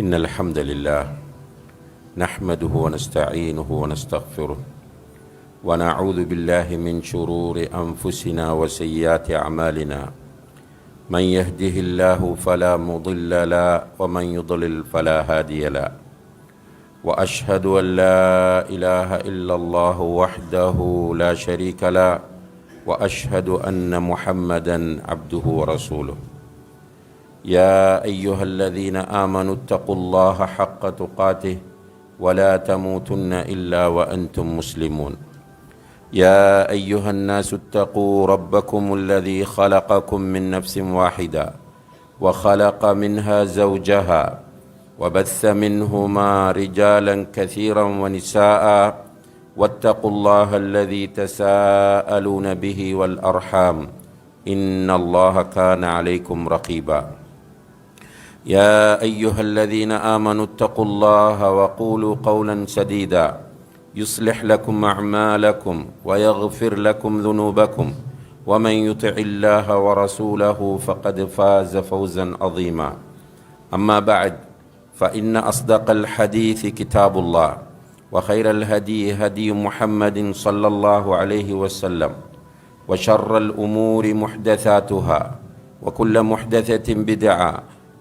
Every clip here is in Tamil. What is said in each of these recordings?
إن الحمد لله نحمده ونستعينه ونستغفره ونعوذ بالله من شرور أنفسنا وسيئات أعمالنا من يهده الله فلا مضل له ومن يضلل فلا هادي له وأشهد أن لا إله إلا الله وحده لا شريك له وأشهد أن محمدا عبده ورسوله يا أيها الذين آمنوا اتقوا الله حق تقاته ولا تموتن إلا وأنتم مسلمون يا أيها الناس اتقوا ربكم الذي خلقكم من نفس واحدة وخلق منها زوجها وبث منهما رجالا كثيرا ونساء واتقوا الله الذي تساءلون به والأرحام إن الله كان عليكم رقيبا يا أيها الذين آمنوا اتقوا الله وقولوا قولا سديدا يصلح لكم أعمالكم ويغفر لكم ذنوبكم ومن يطع الله ورسوله فقد فاز فوزا عظيما أما بعد فإن أصدق الحديث كتاب الله وخير الهدي هدي محمد صلى الله عليه وسلم وشر الأمور محدثاتها وكل محدثة بدعة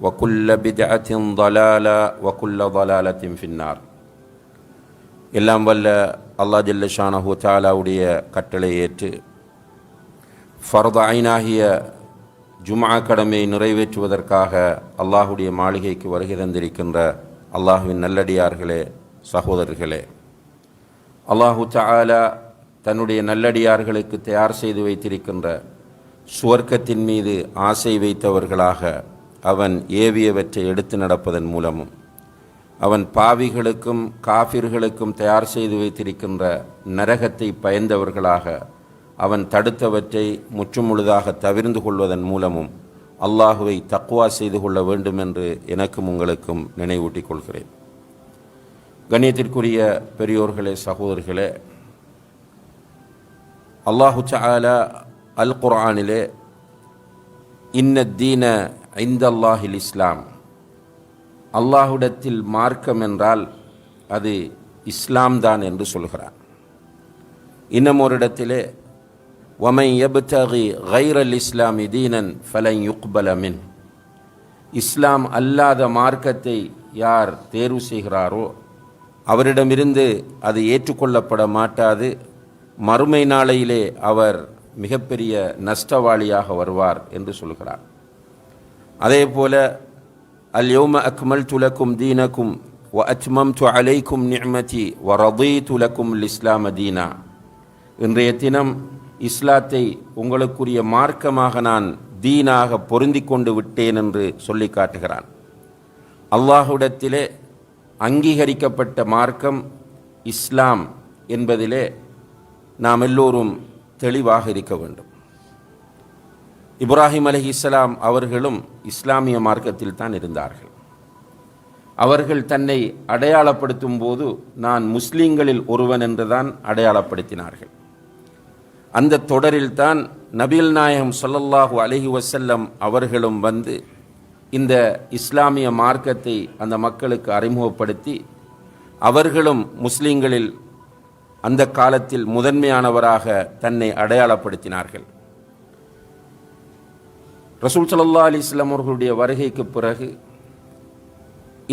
وكل بدعة ضلالة وكل ضلالة في النار. எல்லாம் வல்ல அல்லாஹ் ஜல்ல ஷானஹு தஆலாவுடைய கட்டளை ஏற்று ஃபர்து ஐனாகிய ஜும்ஆ கடமையை நிறைவேற்றுவதற்காக அல்லாஹுடைய மாளிகைக்கு வருகை தந்திருக்கின்ற அல்லாஹுவின் நல்லடியார்களே, சகோதரர்களே, அல்லாஹு தஆலா தன்னுடைய நல்லடியார்களுக்கு தயார் செய்து வைத்திருக்கின்ற சுவர்க்கத்தின் மீது ஆசை வைத்தவர்களாக அவன் ஏவியவற்றை எடுத்து நடப்பதன் மூலமும் அவன் பாவிகளுக்கும் காஃபிர்களுக்கும் தயார் செய்து வைத்திருக்கின்ற நரகத்தை பயந்தவர்களாக அவன் தடுத்தவற்றை முற்றுமுழுதாக தவிர்ந்து கொள்வதன் மூலமும் அல்லாஹுவை தக்வா செய்து கொள்ள வேண்டும் என்று எனக்கும் உங்களுக்கும் நினைவூட்டிக் கொள்கிறேன். கண்ணியத்திற்குரிய பெரியோர்களே, சகோதரர்களே, அல்லாஹு தஆலா அல் குர்ஆனிலே இன்னத்தீன இந்தல்லாஹில் இஸ்லாம், அல்லாஹுடத்தில் மார்க்கம் என்றால் அது இஸ்லாம் தான் என்று சொல்கிறார். இன்னும் ஒரு இடத்திலே வமன் யப்தகி கைரல் இஸ்லாமி தீனன் ஃபலன் யுக்பல மின், இஸ்லாம் அல்லாத மார்க்கத்தை யார் தேர்வு செய்கிறாரோ அவரிடமிருந்து அது ஏற்றுக்கொள்ளப்பட மாட்டாது, மறுமை நாளையிலே அவர் மிகப்பெரிய நஷ்டவாளியாக வருவார் என்று சொல்கிறார். அதே போல அல் யௌம அக்மல்து லக்கும் தீனக்கும் வ அத்மம்து அலைக்கும் நிஅமதி வ ரதீது லக்கும் அல் இஸ்லாம தீனா, இன்றைய தினம் இஸ்லாத்தை உங்களுக்குரிய மார்க்கமாக நான் தீனாக பொருந்தி கொண்டு விட்டேன் என்று சொல்லி காட்டுகிறான். அல்லாஹ்விடத்திலே அங்கீகரிக்கப்பட்ட மார்க்கம் இஸ்லாம் என்பதிலே நாம் எல்லோரும் தெளிவாக இருக்க வேண்டும். இப்ராஹிம் அலைஹிஸ்ஸலாம் அவர்களும் இஸ்லாமிய மார்க்கத்தில் தான் இருந்தார்கள். அவர்கள் தன்னை அடையாளப்படுத்தும் போது நான் முஸ்லீம்களில் ஒருவன் என்றுதான் அடையாளப்படுத்தினார்கள். அந்த தொடரில்தான் நபிகள் நாயகம் ஸல்லல்லாஹு அலைஹி வஸல்லம் அவர்களும் வந்து இந்த இஸ்லாமிய மார்க்கத்தை அந்த மக்களுக்கு அறிமுகப்படுத்தி அவர்களும் முஸ்லீம்களில் அந்த காலத்தில் முதன்மையானவராக தன்னை அடையாளப்படுத்தினார்கள். ரசூல் ஸல்லல்லாஹு அலைஹி வஸல்லம் அவர்களுடைய வருகைக்கு பிறகு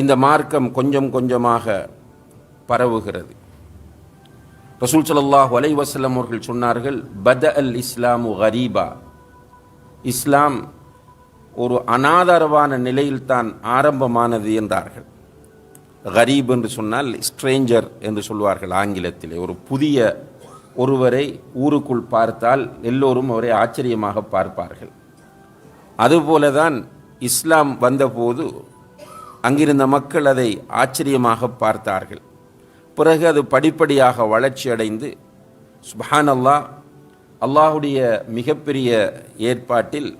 இந்த மார்க்கம் கொஞ்சம் கொஞ்சமாக பரவுகிறது. ரசூல் ஸல்லல்லாஹு அலைஹி வஸல்லம் அவர்கள் சொன்னார்கள், பதஅல் இஸ்லாமு கரீபா, இஸ்லாம் ஒரு அனாதரவான நிலையில்தான் ஆரம்பமானது என்றார்கள். கரீப் என்று சொன்னால் ஸ்ட்ரேஞ்சர் என்று சொல்வார்கள் ஆங்கிலத்திலே. ஒரு புதிய ஒருவரை ஊருக்குள் பார்த்தால் எல்லோரும் அவரை ஆச்சரியமாக பார்ப்பார்கள். அதுபோலதான் இஸ்லாம் வந்தபோது அங்கிருந்த மக்கள் அதை ஆச்சரியமாக பார்த்தார்கள். பிறகு அது படிப்படியாக வளர்ச்சி அடைந்து சுப்ஹானல்லாஹ், அல்லாஹுடைய மிகப்பெரிய ஏற்பாட்டில்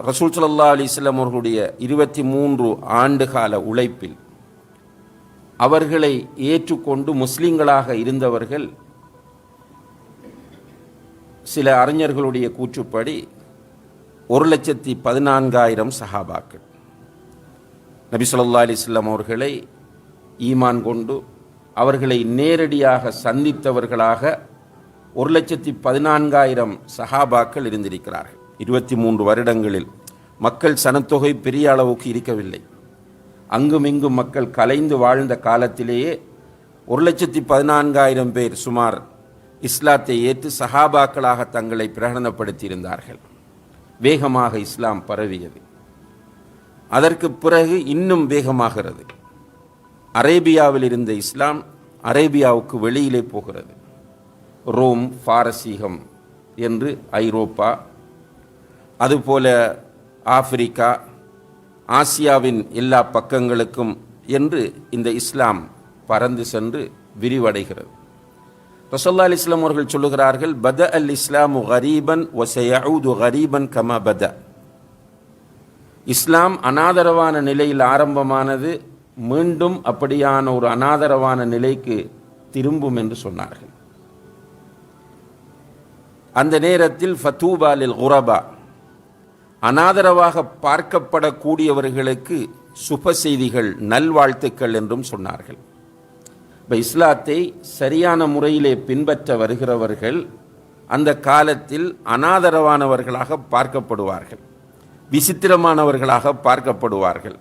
ரசூல் ஸல்லல்லாஹு அலைஹி வஸல்லம் அவர்களுடைய 23 ஆண்டுகால உழைப்பில் அவர்களை ஏற்றுக்கொண்டு முஸ்லிம்களாக இருந்தவர்கள் சில அறிஞர்களுடைய கூற்றுப்படி 1,14,000 சஹாபாக்கள். நபி ஸல்லல்லாஹு அலைஹி வஸல்லம் அவர்களை ஈமான் கொண்டு அவர்களை நேரடியாக சந்தித்தவர்களாக 1,14,000 சஹாபாக்கள் இருந்திருக்கிறார்கள். 23 வருடங்களில் மக்கள் சனத்தொகை பெரிய அளவுக்கு இருக்கவில்லை. அங்கும் இங்கும் மக்கள் கலைந்து வாழ்ந்த காலத்திலேயே 1,14,000 பேர் சுமார் இஸ்லாத்தை ஏற்று சஹாபாக்களாக தங்களை பிரகடனப்படுத்தியிருந்தார்கள். வேகமாக இஸ்லாம் பரவியது. அதற்கு பிறகு இன்னும் வேகமாகிறது. அரேபியாவில் இருந்த இஸ்லாம் அரேபியாவுக்கு வெளியிலே போகிறது. ரோம், பாரசீகம் என்று ஐரோப்பா, அதுபோல ஆப்பிரிக்கா, ஆசியாவின் எல்லா பக்கங்களுக்கும் என்று இந்த இஸ்லாம் பறந்து சென்று விரிவடைகிறது. ரசூலுல்லாஹி அலைஹி வஸல்லம் அவர்கள் சொல்லுகிறார்கள், பத அல் இஸ்லாமு கரீபன் வ சயஊது கரீபன் கமா பத. இஸ்லாம் அனாதரவான நிலையில் ஆரம்பமானது, மீண்டும் அப்படியான ஒரு அனாதரவான நிலைக்கு திரும்பும் என்று சொன்னார்கள். அந்த நேரத்தில் ஃபதூபா லில் குரபா, அனாதரவாக பார்க்கப்படக்கூடியவர்களுக்கு சுப செய்திகள், நல்வாழ்த்துக்கள் என்றும் சொன்னார்கள். இப்போ இஸ்லாத்தை சரியான முறையிலே பின்பற்ற வருகிறவர்கள் அந்த காலத்தில் அனாதரவானவர்களாக பார்க்கப்படுவார்கள், விசித்திரமானவர்களாக பார்க்கப்படுவார்கள்.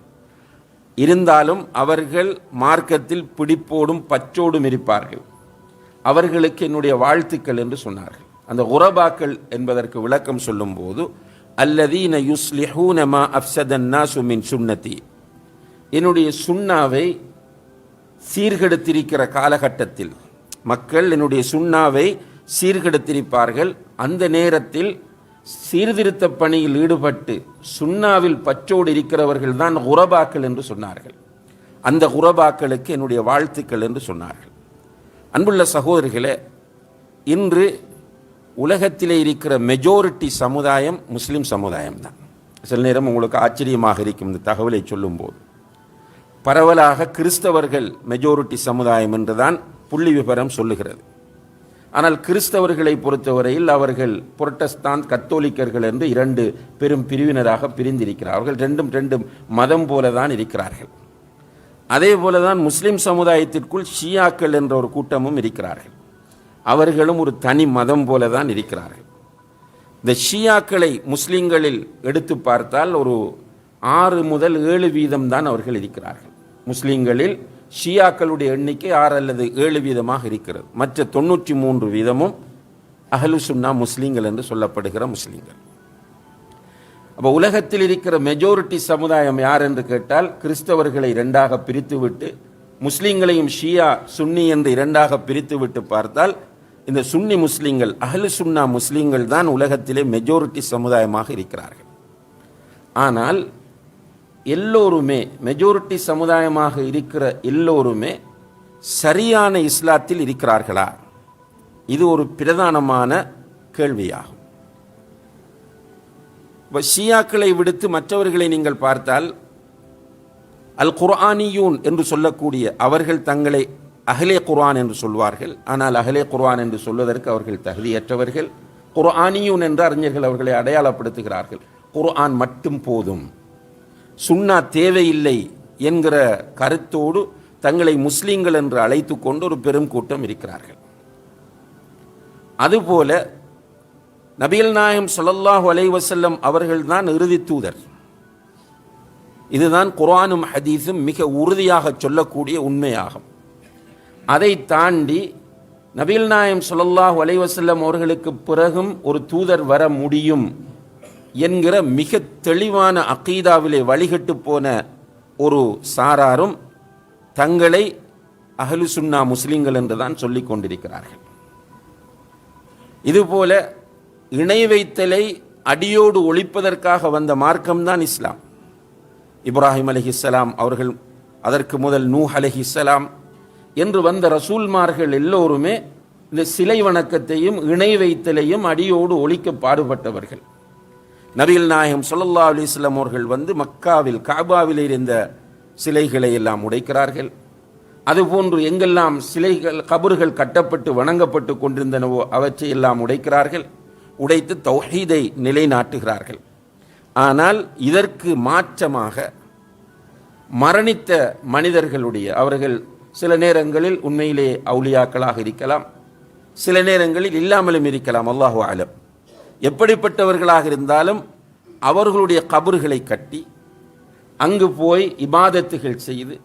இருந்தாலும் அவர்கள் மார்க்கத்தில் பிடிப்போடும் பற்றோடும் இருப்பார்கள். அவர்களுக்கு என்னுடைய வாழ்த்துக்கள் என்று சொன்னார்கள். அந்த குரபாக்கள் என்பதற்கு விளக்கம் சொல்லும்போது, அல்லதீன யுஸ்லிஹூன மா அஃப்ஸதன் நாசு மின் சுன்னதி, என்னுடைய சுன்னாவை சீர்கெடுத்திருக்கிற காலகட்டத்தில் மக்கள் என்னுடைய சுன்னாவை சீர்கெடுத்திருப்பார்கள். அந்த நேரத்தில் சீர்திருத்த பணியில் ஈடுபட்டு சுன்னாவில் பற்றோடு இருக்கிறவர்கள் தான் குரபாக்கள் என்று சொன்னார்கள். அந்த குரபாக்களுக்கு என்னுடைய வாழ்த்துக்கள் என்று சொன்னார்கள். அன்புள்ள சகோதரிகளே, இன்று உலகத்திலே இருக்கிற மெஜாரிட்டி சமுதாயம் முஸ்லிம் சமுதாயம் தான். சில நேரம் உங்களுக்கு ஆச்சரியமாக இருக்கும் இந்த தகவலை சொல்லும்போது. பரவலாக கிறிஸ்தவர்கள் மெஜாரிட்டி சமுதாயம் என்றுதான் புள்ளி விபரம் சொல்லுகிறது. ஆனால் கிறிஸ்தவர்களை பொறுத்தவரையில் அவர்கள் புரட்டஸ்தாந்த், கத்தோலிக்கர்கள் என்று 2 பெரும் பிரிவினராக பிரிந்திருக்கிறார்கள். அவர்கள் ரெண்டும் மதம் போல தான் இருக்கிறார்கள். அதே போலதான் முஸ்லிம் சமுதாயத்திற்குள் ஷியாக்கள் என்ற ஒரு கூட்டமும் இருக்கிறார்கள். அவர்களும் ஒரு தனி மதம் போல தான் இருக்கிறார்கள். இந்த ஷியாக்களை முஸ்லிம்களில் எடுத்து பார்த்தால் ஒரு 6 முதல் 7 வீதம் தான் அவர்கள் இருக்கிறார்கள். முஸ்லிம்களில் ஷியாக்களுடைய எண்ணிக்கை 6 அல்லது 7 வீதமாக இருக்கிறது. மற்ற 93 வீதமும் அஹ்லு சுன்னா முஸ்லிம்கள் என்று சொல்லப்படுகிற முஸ்லிம்கள். அப்போ உலகத்தில் இருக்கிற மெஜாரிட்டி சமுதாயம் யார் என்று கேட்டால், கிறிஸ்தவர்களை 2ஆக பிரித்துவிட்டு முஸ்லிம்களையும் ஷியா சுன்னி என்று 2ஆக பிரித்துவிட்டு பார்த்தால், இந்த சுன்னி முஸ்லிம்கள், அஹ்லு சுன்னா முஸ்லிம்கள் தான் உலகத்திலே மெஜாரிட்டி சமுதாயமாக இருக்கிறார்கள். ஆனால் எல்லோருமே, மெஜாரிட்டி சமுதாயமாக இருக்கிற எல்லோருமே சரியான இஸ்லாத்தில் இருக்கிறார்களா? இது ஒரு பிரதானமான கேள்வியாகும். ஷியாக்களை விடுத்து மற்றவர்களை நீங்கள் பார்த்தால், அல் குர்ஆனியூன் என்று சொல்லக்கூடிய அவர்கள் தங்களை அஹ்லே குர்ஆன் என்று சொல்வார்கள். ஆனால் அஹ்லே குர்ஆன் என்று சொல்வதற்கு அவர்கள் தகுதியற்றவர்கள். குர்ஆனியூன் என்று அறிஞர்கள் அவர்களை அடையாளப்படுத்துகிறார்கள். குர்ஆன் மட்டும் போதும், சுன்னா தேவையில்லை என்கிற கருத்தோடு தங்களை முஸ்லீம்கள் என்று அழைத்து கொண்டு ஒரு பெரும் கூட்டம் இருக்கிறார்கள். அதுபோல நபிகள் நாயகம் ஸல்லல்லாஹு அலைஹி வஸல்லம் அவர்கள்தான் இறுதி தூதர். இதுதான் குர்ஆனும் ஹதீஸும் மிக உறுதியாக சொல்லக்கூடிய உண்மையாகும். அதை தாண்டி நபிகள் நாயகம் ஸல்லல்லாஹு அலைஹி வஸல்லம் அவர்களுக்கு பிறகும் ஒரு தூதர் வர முடியும் என்கிற மிக தெளிவான அகீதாவிலே வழிகட்டு போன ஒரு சாராரும் தங்களை அஹ்லு சுன்னா முஸ்லிம்கள் என்றுதான் சொல்லிக் கொண்டிருக்கிறார்கள். இதுபோல இணை வைத்தலை அடியோடு ஒழிப்பதற்காக வந்த மார்க்கம்தான் இஸ்லாம். இப்ராஹிம் அலைஹிஸ்ஸலாம் அவர்கள், அதற்கு முதல் நூஹ் அலைஹிஸ்ஸலாம் என்று வந்த ரசூல்மார்கள் எல்லோருமே இந்த சிலை வணக்கத்தையும் இணை வைத்தலையும் அடியோடு ஒழிக்க பாடுபட்டவர்கள். நபிகள் நாயகம் ஸல்லல்லாஹு அலைஹி வஸல்லம் அவர்கள் வந்து மக்காவில் காபாவில் இருந்த சிலைகளை எல்லாம் உடைக்கிறார்கள். அதுபோன்று எங்கெல்லாம் சிலைகள், கபறுகள் கட்டப்பட்டு வணங்கப்பட்டு கொண்டிருந்தனவோ அவற்றை எல்லாம் உடைக்கிறார்கள். உடைத்து தௌஹீதை நிலைநாட்டுகிறார்கள். ஆனால் இதற்கு மாற்றமாக மரணித்த மனிதர்களுடைய, அவர்கள் சில நேரங்களில் உண்மையிலே அவுலியாக்களாக இருக்கலாம், சில நேரங்களில் இல்லாமலும் இருக்கலாம், அல்லாஹு அலம். எப்படிப்பட்டவர்களாக இருந்தாலும் அவர்களுடைய கபர்களை கட்டி அங்கு போய் இபாதத்துகள் செய்து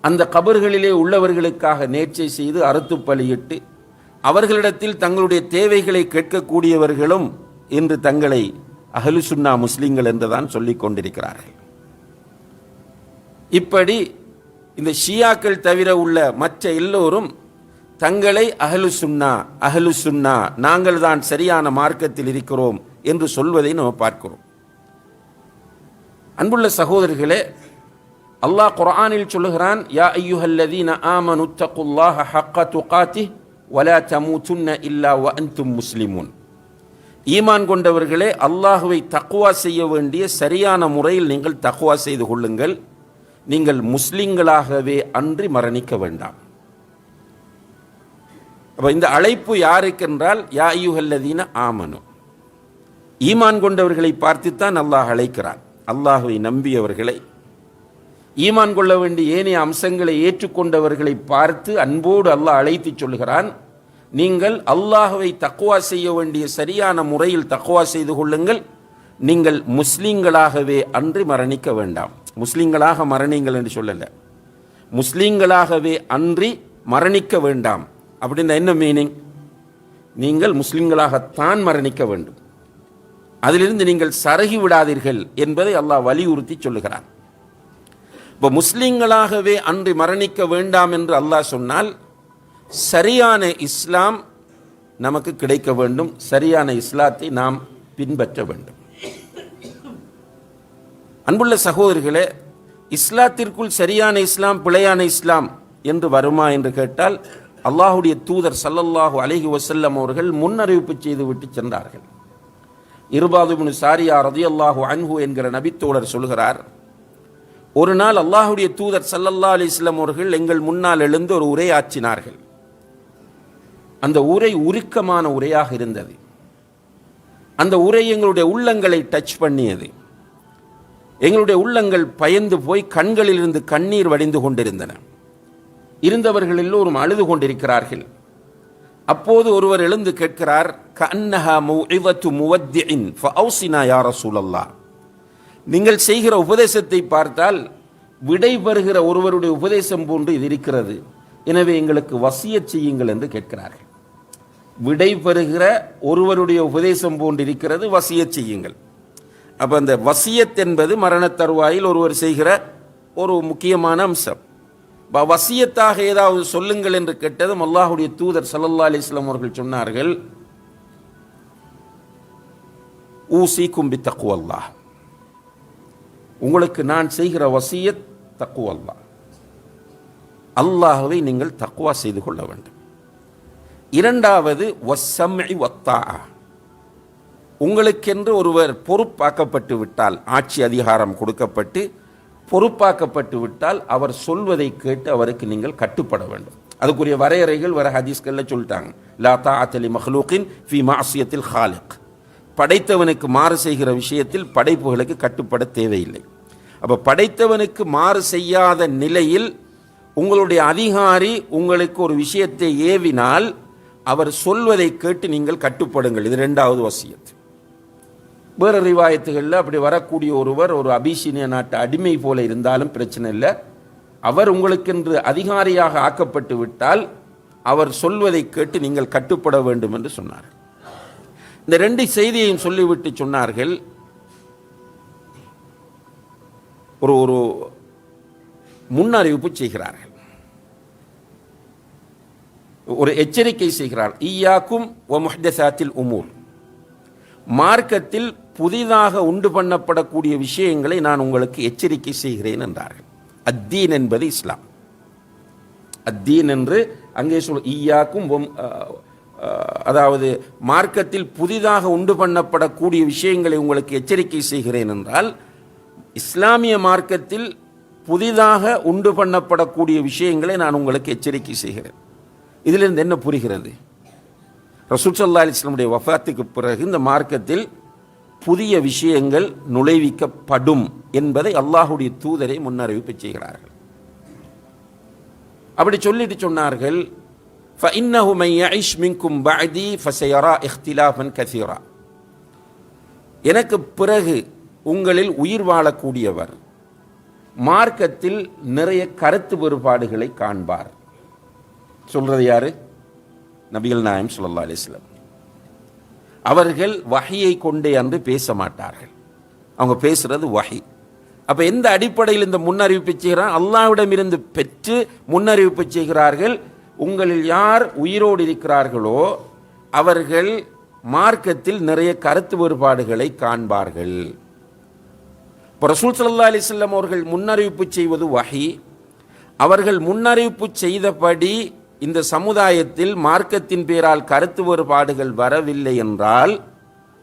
அந்த கபர்களிலே உள்ளவர்களுக்காக நேர்ச்சை செய்து அறுத்து பலியிட்டு அவர்களிடத்தில் தங்களுடைய தேவைகளை கேட்கக்கூடியவர்களும் இன்று தங்களை அஹ்லு சுன்னா முஸ்லிம்கள் என்றுதான் சொல்லிக் கொண்டிருக்கிறார்கள். இப்படி இந்த ஷியாக்கள் தவிர உள்ள மற்ற எல்லோரும் தங்களை அஹ்லு சுன்னா நாங்கள் தான் சரியான மார்க்கத்தில் இருக்கிறோம் என்று சொல்வதை நாம் பார்க்கிறோம். அன்புள்ள சகோதரர்களே, அல்லாஹ் குர்ஆனில் சொல்லுகிறான், யா அய்யுஹல்லதீன ஆமனு தக்குல்லாஹ ஹக்க துகாத்திஹ் வலா தமூதுன்ன இல்லா வ அன்தும் முஸ்லிமூன். ஈமான் கொண்டவர்களே, அல்லாஹுவை தக்வா செய்ய வேண்டிய சரியான முறையில் நீங்கள் தக்வா செய்து கொள்ளுங்கள், நீங்கள் முஸ்லிம்களாகவே அன்றி மரணிக்க வேண்டாம். அப்ப இந்த அழைப்பு யாருக்கென்றால் யா அய்யுஹல்லதீன ஆமனு, ஈமான் கொண்டவர்களை பார்த்துத்தான் அல்லாஹ் அழைக்கிறான். அல்லாஹுவை நம்பியவர்களை, ஈமான் கொள்ள வேண்டிய ஏனைய அம்சங்களை ஏற்றுக்கொண்டவர்களை பார்த்து அன்போடு அல்லாஹ் அழைத்து சொல்கிறான், நீங்கள் அல்லாஹுவை தக்வா செய்ய வேண்டிய சரியான முறையில் தக்வா செய்து கொள்ளுங்கள், நீங்கள் முஸ்லிம்களாகவே அன்றி மரணிக்க வேண்டாம். முஸ்லிம்களாக மரணிங்கள் என்று சொல்லல, முஸ்லிம்களாகவே அன்றி மரணிக்க வேண்டாம். அப்படின்னா என்ன மீனிங்? நீங்கள் முஸ்லிம்களாகத்தான் மரணிக்க வேண்டும், அதிலிருந்து நீங்கள் சருகி விடாதீர்கள் என்பதை அல்லாஹ் வலியுறுத்தி சொல்லுகிறான். இப்போ முஸ்லிம்களாகவே அன்றி மரணிக்க வேண்டாம் என்று அல்லாஹ் சொன்னால் சரியான இஸ்லாம் நமக்கு கிடைக்க வேண்டும், சரியான இஸ்லாத்தை நாம் பின்பற்ற வேண்டும். அன்புள்ள சகோதரர்களே, இஸ்லாத்திற்குள் சரியான இஸ்லாம் பிழையான இஸ்லாம் என்று வருமா என்று கேட்டால் அல்லாஹுடைய தூதர் ஸல்லல்லாஹு அலைஹி வஸல்லம் அவர்கள் முன்னறிவிப்பு செய்து விட்டு சென்றார்கள். இர்பாது இப்னு சாரியா ரலியல்லாஹு அன்ஹு என்கிற நபித்தோழர் சொல்கிறார், ஒரு நாள் அல்லாஹுடைய தூதர் ஸல்லல்லாஹு அலைஹி வஸல்லம் அவர்கள் எங்கள் முன்னால் எழுந்து ஒரு உரை ஆற்றினார்கள். அந்த உரை உருக்கமான உரையாக இருந்தது. அந்த உரை எங்களுடைய உள்ளங்களை டச் பண்ணியது. எங்களுடைய உள்ளங்கள் பயந்து போய் கண்களில் இருந்து கண்ணீர் வடிந்து கொண்டிருந்தன. இருந்தவர்கள் எல்லோரும் அழுது கொண்டிருக்கிறார்கள். அப்போது ஒருவர் எழுந்து கேட்கிறார், கஅன்னஹா மௌஇதத்து முவத்திஇன் ஃபஅவ்ஸினா யா ரசூலல்லாஹ். நீங்கள் செய்கிற உபதேசத்தை பார்த்தால் விடை பெறுகிற ஒருவருடைய உபதேசம் போன்று இது இருக்கிறது, எனவே எங்களுக்கு வசியத் செய்யுங்கள் என்று கேட்கிறார்கள். விடை பெறுகிற ஒருவருடைய உபதேசம் போன்று இருக்கிறது, வசியத் செய்யுங்கள். அப்போ அந்த வசியத் என்பது மரண தருவாயில் ஒருவர் செய்கிற ஒரு முக்கியமான அம்சம். வசியத்தாக ஏதாவது சொல்லுங்கள் என்று கேட்டதும் அல்லாஹுடைய தூதர் ஸல்லல்லாஹு அலைஹி வஸல்லம் அவர்கள் சொன்னார்கள், ஊசிக்கும் பித்தக்வல்லாஹ், உங்களுக்கு நான் செய்கிற வசியத் தக்வல்லாஹ், அல்லாஹ்வை நீங்கள் தக்வா செய்து கொள்ள வேண்டும். இரண்டாவது வஸ்ஸம்இ வத்தாஅ, உங்களுக்கென்று ஒருவர் பொறுப்பாக்கப்பட்டு விட்டால், ஆட்சி அதிகாரம் கொடுக்கப்பட்டு பொறுப்பாக்கப்பட்டு விட்டால் அவர் சொல்வதை கேட்டு அவருக்கு நீங்கள் கட்டுப்பட வேண்டும். அதுக்குரிய வரையறைகள் வர ஹதீஸ்களில் சொல்லிட்டாங்க. லா தாஅத லி மக்லூகின் ஃபீ மஅசியத்தில் ஹாலிக், படைத்தவனுக்கு மாறு செய்கிற விஷயத்தில் படைப்புகளுக்கு கட்டுப்பட தேவையில்லை. அப்போ படைத்தவனுக்கு மாறு செய்யாத நிலையில் உங்களுடைய அதிகாரி உங்களுக்கு ஒரு விஷயத்தை ஏவினால் அவர் சொல்வதை கேட்டு நீங்கள் கட்டுப்படுங்கள். இது இரண்டாவது வசியத். வேறு ரிவாயத்துகளில் அப்படி வரக்கூடிய ஒருவர் ஒரு அபிசீனிய நாட்டு அடிமை போல இருந்தாலும் பிரச்சனை இல்லை, அவர் உங்களுக்கென்று அதிகாரியாக ஆக்கப்பட்டு விட்டால் அவர் சொல்வதை கேட்டு நீங்கள் கட்டுப்பட வேண்டும் என்று சொன்னார். இந்த ரெண்டு செய்தியையும் சொல்லிவிட்டு சொன்னார்கள், ஒரு முன்னறிவிப்பு செய்கிறார்கள், ஒரு எச்சரிக்கை செய்கிறார். ஈயாக்கும் வ முஹ்தஸாத்தில் உமூர், மார்க்கத்தில் புதிதாக உண்டு பண்ணப்படக்கூடிய விஷயங்களை நான் உங்களுக்கு எச்சரிக்கை செய்கிறேன் என்றார்கள். அத்தீன் என்பது இஸ்லாம். அத்தீன் என்று அங்கே சொல் ஈயாக்கும், அதாவது மார்க்கத்தில் புதிதாக உண்டு பண்ணப்படக்கூடிய விஷயங்களை உங்களுக்கு எச்சரிக்கை செய்கிறேன் என்றால், இஸ்லாமிய மார்க்கத்தில் புதிதாக உண்டு பண்ணப்படக்கூடிய விஷயங்களை நான் உங்களுக்கு எச்சரிக்கை செய்கிறேன். இதிலிருந்து என்ன புரிகிறது? ரசூல் ஸல்லல்லாஹு அலைஹி வஸல்லம் வஃபாத்துக்கு பிறகு இந்த மார்க்கத்தில் புதிய விஷயங்கள் நுழைவிக்கப்படும் என்பதை அல்லாஹுடைய தூதரை முன்னறிவிப்பு செய்கிறார்கள். அப்படி சொல்லிட்டு சொன்னார்கள், فَإِنَّهُ مَنْ يَعِشْ مِنْكُمْ بَعْدِي فَسَيَرَى اخْتِلَافًا كَثِيرًا. எனக்கு பிறகு உங்களில் உயிர் வாழக்கூடியவர் மார்க்கத்தில் நிறைய கருத்து வேறுபாடுகளை காண்பார். சொல்றது யாரு? நபிகள் நாயகம் ஸல்லல்லாஹு அலைஹி வஸல்லம். அவர்கள் வஹியை கொண்டே அன்று பேச மாட்டார்கள். அவங்க பேசுறது வஹி. அப்ப எந்த அடிப்படையில் இந்த முன்னறிவிப்பு செய்கிறார்? அல்லாஹ்விடமிருந்து பெற்று முன்னறிவிப்பு செய்கிறார்கள். உங்களில் யார் உயிரோடு இருக்கிறார்களோ அவர்கள் மார்க்கத்தில் நிறைய கருத்து வேறுபாடுகளை காண்பார்கள். இப்போ ரசூல் ஸல்லல்லாஹு அலைஹி வஸல்லம் அவர்கள் முன்னறிவிப்பு செய்வது வஹி. அவர்கள் முன்னறிவிப்பு செய்தபடி இந்த சமுதாயத்தில் மார்க்கத்தின் பேரால் கருத்து வேறுபாடுகள் வரவில்லை என்றால்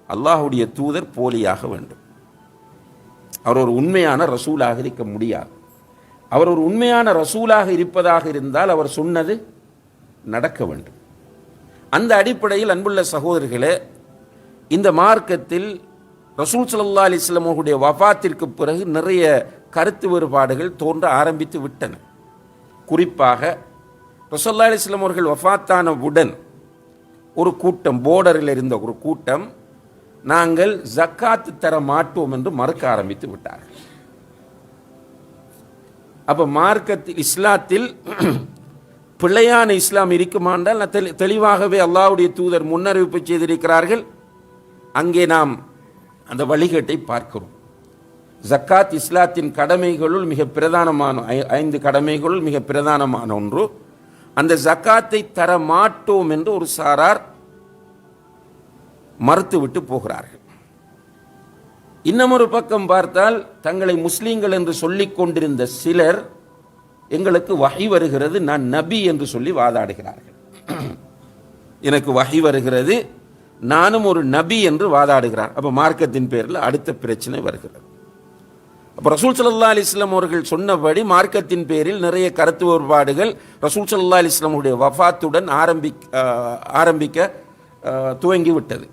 அல்லாஹுடைய தூதர் போலியாக வேண்டும். அவர் ஒரு உண்மையான ரசூலாக இருக்க முடியாது. அவர் ஒரு உண்மையான ரசூலாக இருப்பதாக இருந்தால் அவர் சொன்னது நடக்க வேண்டும். அந்த அடிப்படையில் அன்புள்ள சகோதரர்களே, இந்த மார்க்கத்தில் ரசூல் ஸல்லல்லாஹு அலைஹி வஸல்லம் அவர்களுடைய வஃபாத்திற்கு பிறகு நிறைய கருத்து வேறுபாடுகள் தோன்ற ஆரம்பித்து விட்டன. குறிப்பாக ரசூல் ஸல்லல்லாஹு அலைஹி வஸல்லம் அவர்கள் வஃபாத்தான உடன் ஒரு கூட்டம், போர்டரில் இருந்த ஒரு கூட்டம், நாங்கள் ஜக்காத் தர மாட்டோம் என்று மறுக்க ஆரம்பித்து விட்டார்கள். அப்ப மார்க்கத்தில் இஸ்லாத்தில் பிழையான இஸ்லாம் இருக்குமானால் தெளிவாகவே அல்லாஹ்வுடைய தூதர் முன்னறிவிப்பு செய்திருக்கிறார்கள். அங்கே நாம் அந்த வழிகேட்டை பார்க்கிறோம். ஜக்காத் இஸ்லாத்தின் கடமைகளுள் மிக பிரதானமான 5 கடமைகளுள் மிக பிரதானமான ஒன்று. அந்த ஜக்காத்தை தர மாட்டோம் என்று ஒரு சாரார் மறுத்துவிட்டு போகிறார்கள். இன்னமொரு பக்கம் பார்த்தால் தங்களை முஸ்லீம்கள் என்று சொல்லிக் கொண்டிருந்த சிலர் எங்களுக்கு வஹி வருகிறது, நான் நபி என்று சொல்லி வாதாடுகிறார்கள். எனக்கு வஹி வருகிறது, நானும் ஒரு நபி என்று வாதாடுகிறார். அப்ப மார்க்கத்தின் பேரில் அடுத்த பிரச்சனை வருகிறது. அப்போ ரசூல் ஸல்லல்லாஹு அலைஹி வஸல்லம் அவர்கள் சொன்னபடி மார்க்கத்தின் பேரில் நிறைய கருத்து வேறுபாடுகள் ரசூல் ஸல்லல்லாஹு அலைஹி வஸல்லம் உடைய வஃபாத்துடன் ஆரம்பிக்க துவங்கிவிட்டது.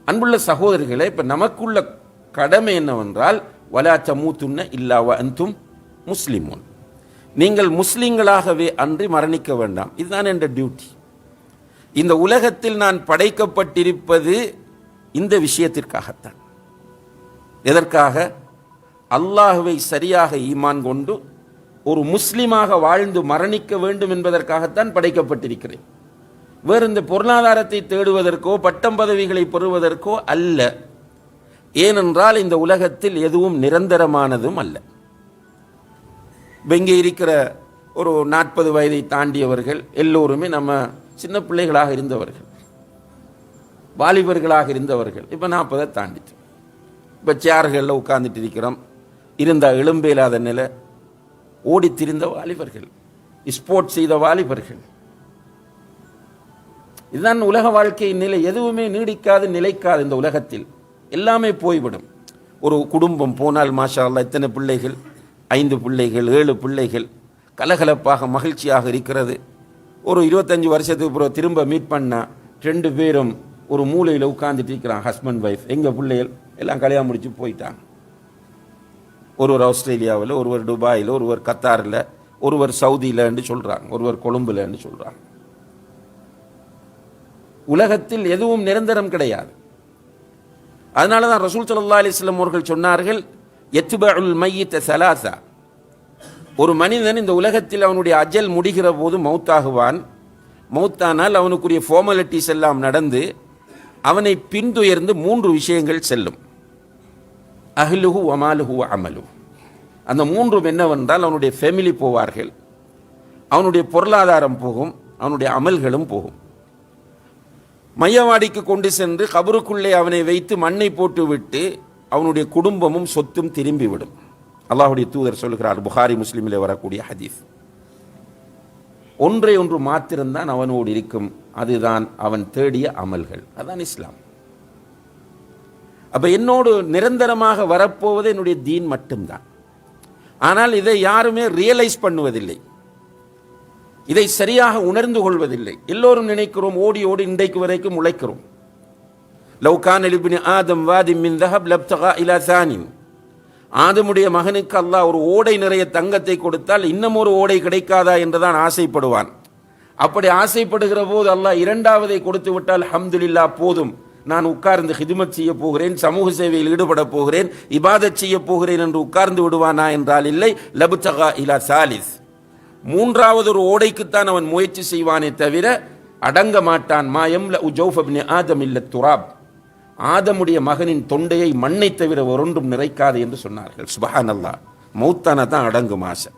அன்புள்ள சகோதரர்களே, இப்போ நமக்குள்ள கடமை என்னவென்றால், வலா தமூதுன்ன இல்லா வ அன்தும் முஸ்லிமூன், நீங்கள் முஸ்லிம்களாகவே அன்றி மரணிக்க வேண்டாம். இதுதான் என்ற டியூட்டி. இந்த உலகத்தில் நான் படைக்கப்பட்டிருப்பது இந்த விஷயத்திற்காகத்தான். எதற்காக? அல்லாஹுவை சரியாக ஈமான் கொண்டு ஒரு முஸ்லிமாக வாழ்ந்து மரணிக்க வேண்டும் என்பதற்காகத்தான் படைக்கப்பட்டிருக்கிறேன். வேறு இந்த பொருளாதாரத்தை தேடுவதற்கோ பட்டம் பதவிகளை பெறுவதற்கோ அல்ல. ஏனென்றால் இந்த உலகத்தில் எதுவும் நிரந்தரமானதும் அல்ல. இங்கே இருக்கிற ஒரு 40 வயதை தாண்டியவர்கள் எல்லோருமே நம்ம சின்ன பிள்ளைகளாக இருந்தவர்கள், வாலிபர்களாக இருந்தவர்கள். இப்போ 40 தாண்டிட்டு இப்போ சேர்களில் உட்கார்ந்துட்டு இருக்கிறோம். இருந்த எழும்பேலாத நிலை, ஓடி திரிந்த வாலிபர்கள், ஸ்போர்ட்ஸ் செய்த வாலிபர்கள். இதுதான் உலக வாழ்க்கையின் நிலை. எதுவுமே நீடிக்காது, நிலைக்காது. இந்த உலகத்தில் எல்லாமே போய்விடும். ஒரு குடும்பம் போனால் மாஷா அல்லாஹ் எத்தனை பிள்ளைகள், 5 பிள்ளைகள் 7 பிள்ளைகள், கலகலப்பாக மகிழ்ச்சியாக இருக்கிறது. ஒரு 25 வருஷத்துக்கு பிறகு திரும்ப மீட் பண்ணா 2 பேரும் ஒரு மூலையில் உட்கார்ந்துட்டு இருக்கிறான், ஹஸ்பண்ட் ஒய்ஃப். எங்கள் பிள்ளைகள் எல்லாம் கல்யாணம் முடிச்சு போயிட்டாங்க. ஒருவர் ஆஸ்திரேலியாவில், ஒருவர் துபாயில், ஒருவர் கத்தாரில், ஒருவர் சவுதியிலன்னு சொல்கிறாங்க, ஒருவர் கொழும்புலன்னு சொல்கிறாங்க. உலகத்தில் எதுவும் நிரந்தரம் கிடையாது. அதனால தான் ரசூல் ஸல்லல்லாஹு அலைஹி வஸல்லம் அவர்கள் சொன்னார்கள், யத்பஉல் மய்யித ஸலாஸா, ஒரு மனிதன் இந்த உலகத்தில் அவனுடைய அஜல் முடிகிற போது மௌத்தாகுவான். மௌத்தானால் அவனுக்குரிய ஃபார்மாலிட்டிஸ் எல்லாம் நடந்து அவனை பின்துயர்ந்து 3 விஷயங்கள் செல்லும். அஹ்லுஹு வமாலுஹு அமலுஹு. அந்த 3 என்னவென்றால், அவனுடைய ஃபேமிலி போவார்கள், அவனுடைய பொருளாதாரம் போகும், அவனுடைய அமல்களும் போகும். மையவாடிக்கு கொண்டு சென்று கபருக்குள்ளே அவனை வைத்து மண்ணை போட்டு விட்டு அவனுடைய குடும்பமும் சொத்தும் திரும்பிவிடும். அல்லாஹ்வுடைய தூதர் சொல்கிறார், புகாரி முஸ்லிமிலே வரக்கூடிய ஹதீஸ். ஒன்றை ஒன்று மாத்திரம்தான் அவனோடு இருக்கும், அதுதான் அவன் தேடிய அமல்கள். அதான் இஸ்லாம். அப்ப என்னோடு நிரந்தரமாக வரப்போவது என்னுடைய தீன் மட்டும்தான். ஆனால் இதை யாருமே ரியலைஸ் பண்ணுவதில்லை, இதை சரியாக உணர்ந்து கொள்வதில்லை. எல்லோரும் நினைக்கிறோம், ஓடி ஓடி இன்றைக்கு வரைக்கும் உழைக்கிறோம். லவ் கான லிப்னி ஆதம் வாதிம் மின் தஹப் லப்தகா இலா தானின். ஆதமுடைய மகனுக்கு அல்லாஹ் ஒரு ஓடை நிறைய தங்கத்தை கொடுத்தால் இன்னும் ஒரு ஓடை கிடைக்காதா என்றுதான் ஆசைப்படுவான். அப்படி ஆசைப்படுகிற போது அல்லாஹ் இரண்டாவதை கொடுத்து விட்டால் அல்ஹம்துலில்லாஹ் போதும், நான் உட்கார்ந்து ஹிதுமத் செய்ய போகிறேன், சமூக சேவையில் ஈடுபட போகிறேன், இபாதத் செய்ய போகிறேன் என்று உட்கார்ந்து விடுவானா என்றால் இல்லை. லப்தகா இலா சாலிஸ், மூன்றாவது ஒரு ஓடைக்குத்தான் அவன் முயற்சி செய்வானே தவிர அடங்க மாட்டான். மாயம் ஜௌஃப் இப்னு ஆதம் இல்ல துராப், ஆதமுடைய மகனின் தொண்டையை மண்ணை தவிர ஒன்றும் நிறைக்காது என்று சொன்னார்கள். சுப்ஹானல்லாஹ், மௌத்தான தான் அடங்கும் ஆசை.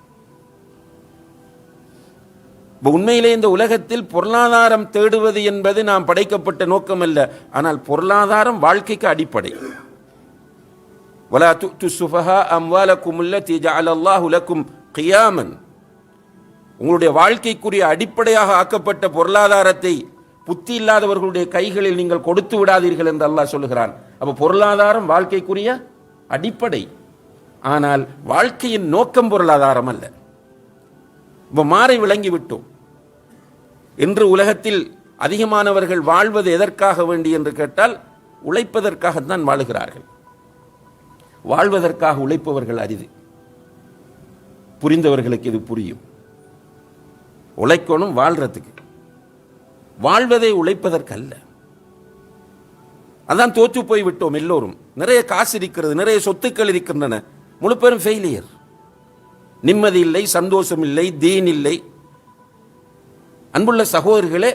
உண்மையிலே இந்த உலகத்தில் பொருளாதாரம் தேடுவது என்பது நாம் படைக்கப்பட்ட நோக்கம் அல்ல. ஆனால் பொருளாதாரம் வாழ்க்கைக்கு அடிப்படை. வலா து'து சுஃபஹா அம்வாலக்கும் அல்லதி ஜஅலல்லாஹு லக்கும் கியாமன், உங்களுடைய வாழ்க்கைக்குரிய அடிப்படையாக ஆக்கப்பட்ட பொருளாதாரத்தை புத்தி இல்லாதவர்களுடைய கைகளில் நீங்கள் கொடுத்து விடாதீர்கள் என்று அல்லாஹ் சொல்லுகிறான். அப்ப பொருளாதாரம் வாழ்க்கைக்குரிய அடிப்படை. ஆனால் வாழ்க்கையின் நோக்கம் பொருளாதாரம் அல்ல. இப்ப மாறி விளங்கி விட்டோம். இன்று உலகத்தில் அதிகமானவர்கள் வாழ்வது எதற்காக வேண்டி என்று கேட்டால் உழைப்பதற்காகத்தான் வாழுகிறார்கள். வாழ்வதற்காக உழைப்பவர்கள் அரிது. புரிந்தவர்களுக்கு இது புரியும். உழைக்கணும் வாழ்றதுக்கு, வாழ்வதை உழைப்பதற்கு அல்ல. அதான் தோற்று போய் விட்டோம் எல்லோரும். நிறைய காசு இருக்கிறது, நிறைய சொத்துக்கள் இருக்கின்றன, முழு பேரும் ஃபெயிலியர். நிம்மதி இல்லை, சந்தோஷம் இல்லை, தீன் இல்லை. அன்புள்ள சகோதரர்களே,